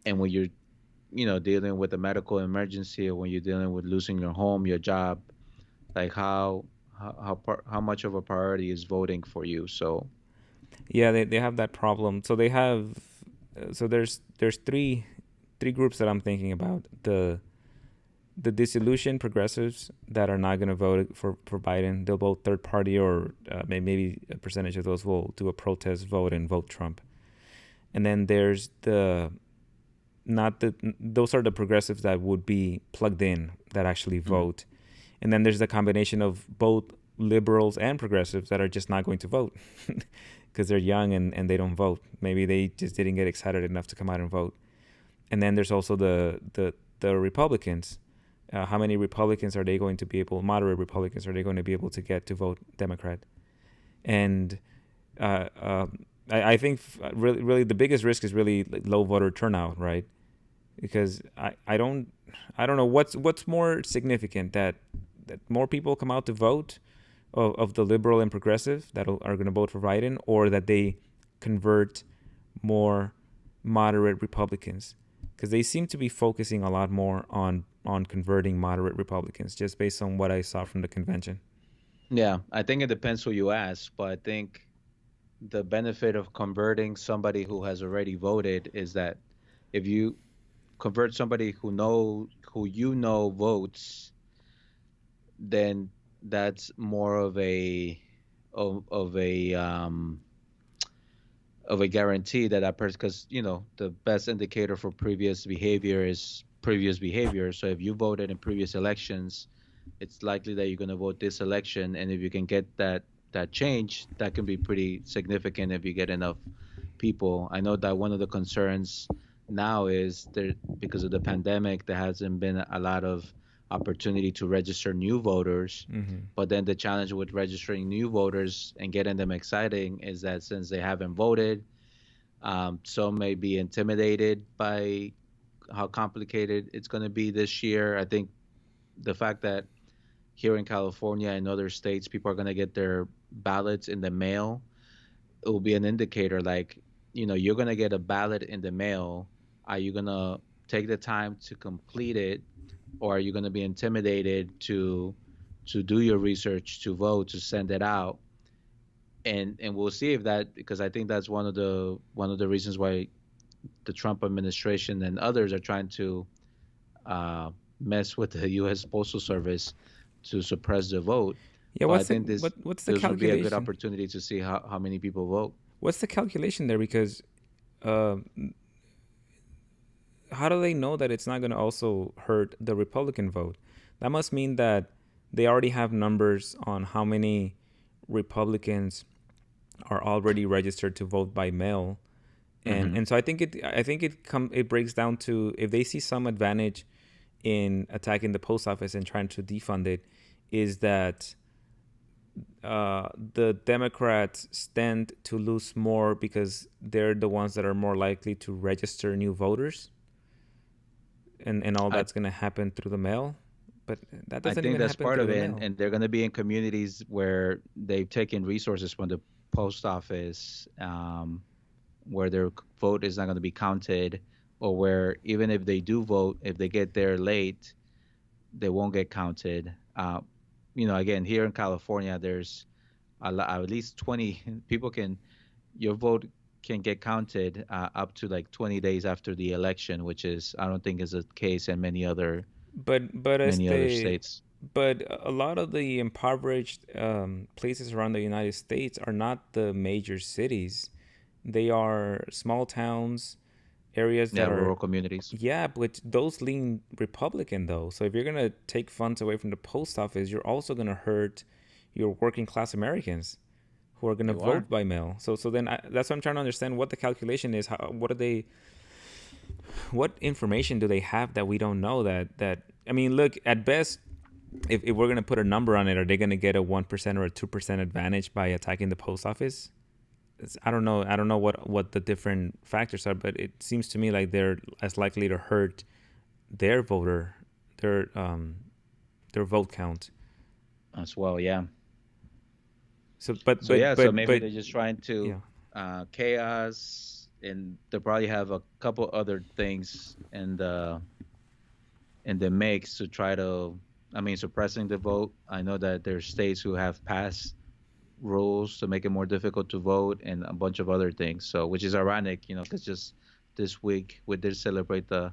and when you're, dealing with a medical emergency, or when you're dealing with losing your home, your job, like how much of a priority is voting for you? So Yeah, they have that problem. So they have so there's three groups that I'm thinking about. The disillusioned progressives that are not going to vote for Biden. They'll vote third party, or maybe a percentage of those will do a protest vote and vote Trump. And then there's the not the those are the progressives that would be plugged in, that actually mm, vote. And then there's the combination of both liberals and progressives that are just not going to vote because they're young and they don't vote. Maybe they just didn't get excited enough to come out and vote. And then there's also the Republicans. How many Republicans are they going to be able, moderate Republicans, are they going to be able to get to vote Democrat? And uh, uh, I think really the biggest risk is really low voter turnout, right? Because I don't know what's more significant, that more people come out to vote of the liberal and progressive that are going to vote for Biden, or that they convert more moderate Republicans. because they seem to be focusing a lot more on converting moderate Republicans, just based on what I saw from the convention. Yeah, I think it depends who you ask, but I think the benefit of converting somebody who has already voted is that if you convert somebody who you know votes, then that's more of of a guarantee that that person, because the best indicator for previous behavior is previous behavior. So if you voted in previous elections, it's likely that you're going to vote this election, and if you can get that change, that can be pretty significant if you get enough people. I know that one of the concerns now is there, because of the pandemic, there hasn't been a lot of opportunity to register new voters. Mm-hmm. But then the challenge with registering new voters and getting them exciting is that since they haven't voted, some may be intimidated by how complicated it's going to be this year. I think the fact that here in California and other states, people are going to get their ballots in the mail, it will be an indicator like, you're going to get a ballot in the mail. Are you going to take the time to complete it, or are you going to be intimidated to do your research, to vote, to send it out? And we'll see if that, because I think that's one of the reasons why the Trump administration and others are trying to uh, mess with the U.S. Postal Service to suppress the vote. Yeah, But I think this what's the this would be a good calculation? opportunity to see how many people vote. What's the calculation there? Because uh, how do they know that it's not going to also hurt the Republican vote? That must mean that they already have numbers on how many Republicans are already registered to vote by mail, and Hmm. and so I think it breaks down to, if they see some advantage in attacking the post office and trying to defund it, is that the Democrats stand to lose more because they're the ones that are more likely to register new voters, and all I that's going to happen through the mail. But that I doesn't think even that's happen part through of the it, mail. and they're going to be in communities where they've taken resources from the post office, where their vote is not going to be counted, or where even if they do vote, if they get there late, they won't get counted. Again, here in California, there's at least 20 people can your vote can get counted up to like 20 days after the election, which is I don't think is the case in But many other states. but a lot of the impoverished places around the United States are not the major cities. They are small towns, areas Yeah, that are, rural communities. yeah, but those lean Republican though. So if you're gonna take funds away from the post office, you're also gonna hurt your working class Americans who are gonna You are. vote by mail. So then that's what I'm trying to understand, what the calculation is. What are they? What information do they have that we don't know? That I mean, look, at best, if we're gonna put a number on it, are they gonna get a 1% or a 2% advantage by attacking the post office? I don't know. I don't know what the different factors are, but it seems to me like they're as likely to hurt their voter, their um, their vote count. As well. Yeah. So, but So but yeah, so but maybe but they're just trying to yeah. chaos, and they probably have a couple other things in the mix to try to, I mean, suppressing the vote. I know that there's states who have passed rules to make it more difficult to vote and a bunch of other things. So, which is ironic, because just this week we did celebrate the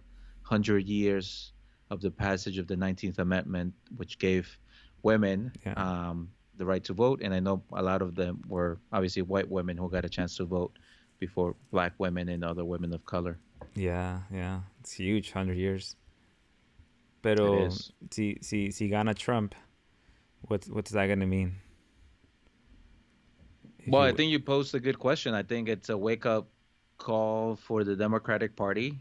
100 years of the passage of the 19th Amendment, which gave women Yeah. the right to vote. And I know a lot of them were obviously white women who got a chance to vote before black women and other women of color. Yeah, yeah, it's huge, 100 years. It Pero is. si gana Trump, what's that gonna mean? If Well, I you think you posed a good question. I think it's a wake up call for the Democratic Party.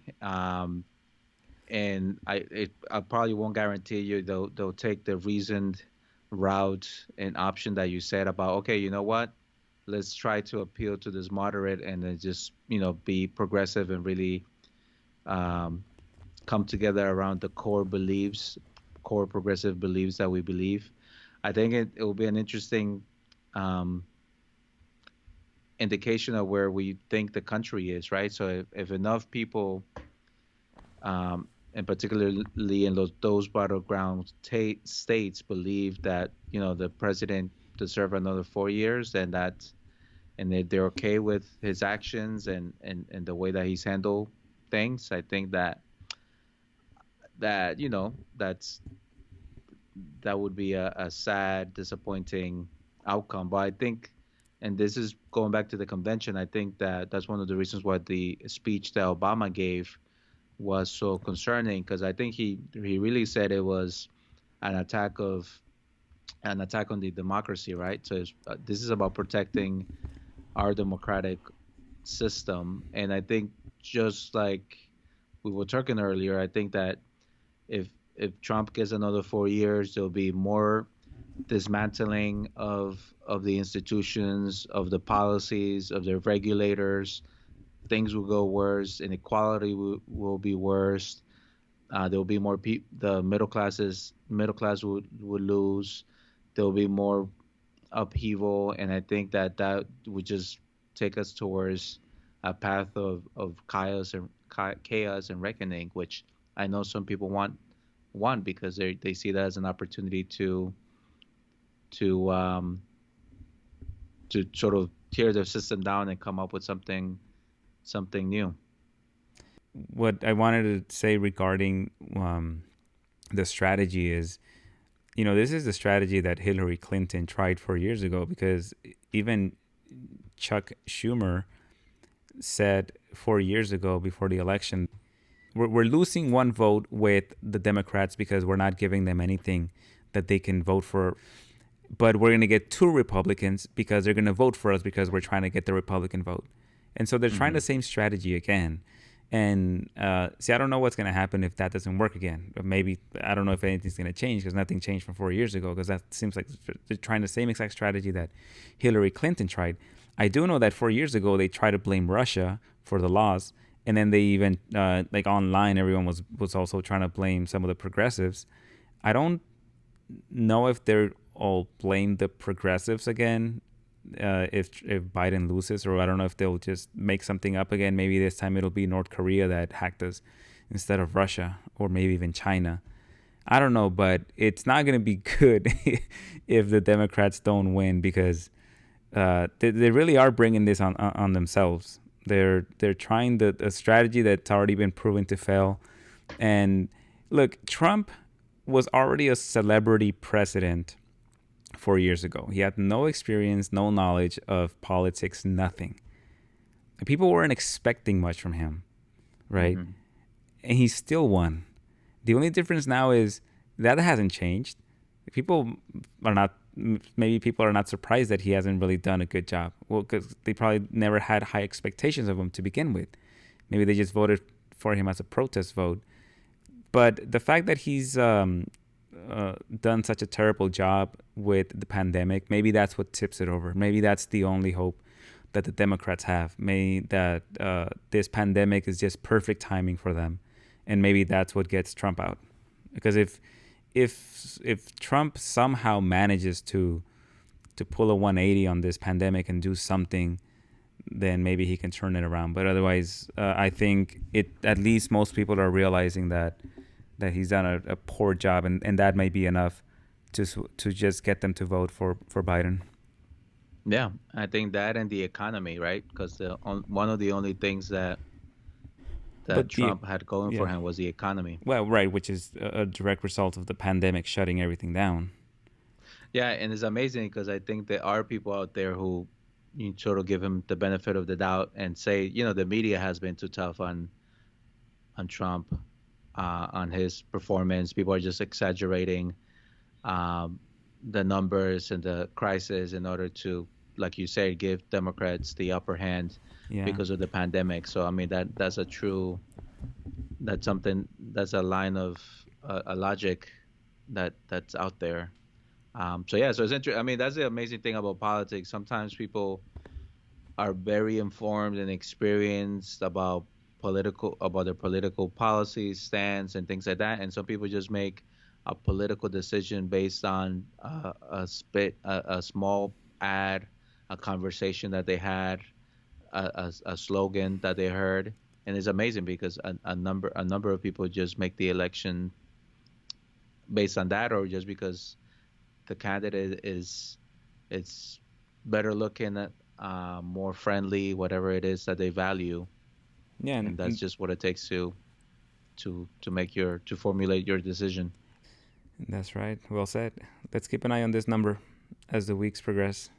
And I probably won't guarantee you they'll take the reasoned route and option that you said about, okay, you know what, let's try to appeal to this moderate and then just be progressive and really um, come together around the core progressive beliefs that we believe. I think it will be an interesting um, indication of where we think the country is, right? So if enough people and particularly in those battleground states, believe that the president deserve another 4 years, and they're okay with his actions and the way that he's handled things. I think that that would be a sad, disappointing outcome. But I think, and this is going back to the convention, I think that that's one of the reasons why the speech that Obama gave was so concerning, because I think he really said it was an attack of an attack on the democracy, right? So this is about protecting our democratic system, and I think, just like we were talking earlier, I think that if if Trump gets another 4 years, there'll be more dismantling of the institutions, of the policies, of the regulators. Things will go worse. Inequality will be worse. There will be more people. The middle class would lose. There will be more upheaval, and I think that that would just take us towards a path of chaos and reckoning, which I know some people want because they see that as an opportunity to um, to sort of tear the system down and come up with something new. What I wanted to say regarding the strategy is, this is the strategy that Hillary Clinton tried 4 years ago, because even Chuck Schumer said 4 years ago before the election, we're losing one vote with the Democrats because we're not giving them anything that they can vote for. But we're going to get two Republicans because they're going to vote for us because we're trying to get the Republican vote. And so they're trying Hmm. the same strategy again. And see, I don't know what's going to happen if that doesn't work again. But maybe, I don't know if anything's going to change, because nothing changed from 4 years ago, because that seems like they're trying the same exact strategy that Hillary Clinton tried. I do know that 4 years ago they tried to blame Russia for the loss. And then they even, like online, everyone was also trying to blame some of the progressives. I don't know if they're all blame the progressives again, if Biden loses, or I don't know if they'll just make something up again. Maybe this time it'll be North Korea that hacked us instead of Russia, or maybe even China. I don't know, but it's not going to be good if the Democrats don't win, because they really are bringing this on themselves. They're trying a strategy that's already been proven to fail. And look, Trump was already a celebrity president 4 years ago. He had no experience, no knowledge of politics, nothing. And people weren't expecting much from him, right? Hmm. And he still won. The only difference now is that hasn't changed. People are not, maybe people are not surprised that he hasn't really done a good job. Well, because they probably never had high expectations of him to begin with. Maybe they just voted for him as a protest vote. But the fact that he's done such a terrible job with the pandemic, maybe that's what tips it over. Maybe that's the only hope that the Democrats have. Maybe that this pandemic is just perfect timing for them, and maybe that's what gets Trump out. Because if Trump somehow manages to pull a 180 on this pandemic and do something, then maybe he can turn it around. But otherwise, I think it at least most people are realizing that he's done a poor job, and that may be enough to just get them to vote for Biden. Yeah, I think that and the economy, right? Because one of the only things that But the Trump had going yeah, for him was the economy. well, right, which is a direct result of the pandemic shutting everything down. Yeah, and it's amazing because I think there are people out there who sort of give him the benefit of the doubt and say, the media has been too tough on Trump, on his performance. People are just exaggerating um, the numbers and the crisis in order to, like you say, give Democrats the upper hand Yeah, because of the pandemic. So I mean that's something, that's a line of a logic that's out there. So yeah, so it's interesting. I mean, that's the amazing thing about politics. Sometimes people are very informed and experienced about their political policies, stance, and things like that. And some people just make a political decision based on a small ad, a conversation that they had, a slogan that they heard, and it's amazing because a number of people just make the election based on that, or just because the candidate is it's better looking, more friendly, whatever it is that they value, Yeah, and that's just what it takes to make your to formulate your decision. that's right. Well said. Let's keep an eye on this number as the weeks progress.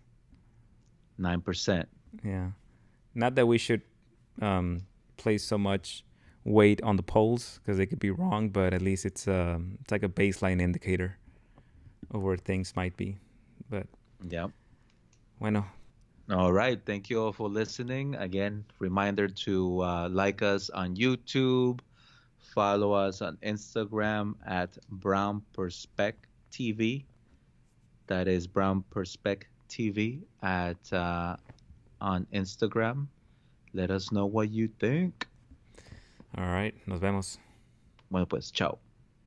9%. Yeah. Not that we should um, place so much weight on the polls because they could be wrong, but at least it's like a baseline indicator of where things might be. But Yeah. bueno, All right. Thank you all for listening. Again, reminder to like us on YouTube, follow us on Instagram at Brown Perspec TV. That is Brown Perspec TV at on Instagram. Let us know what you think. all right, nos vemos. Bueno, pues, chao.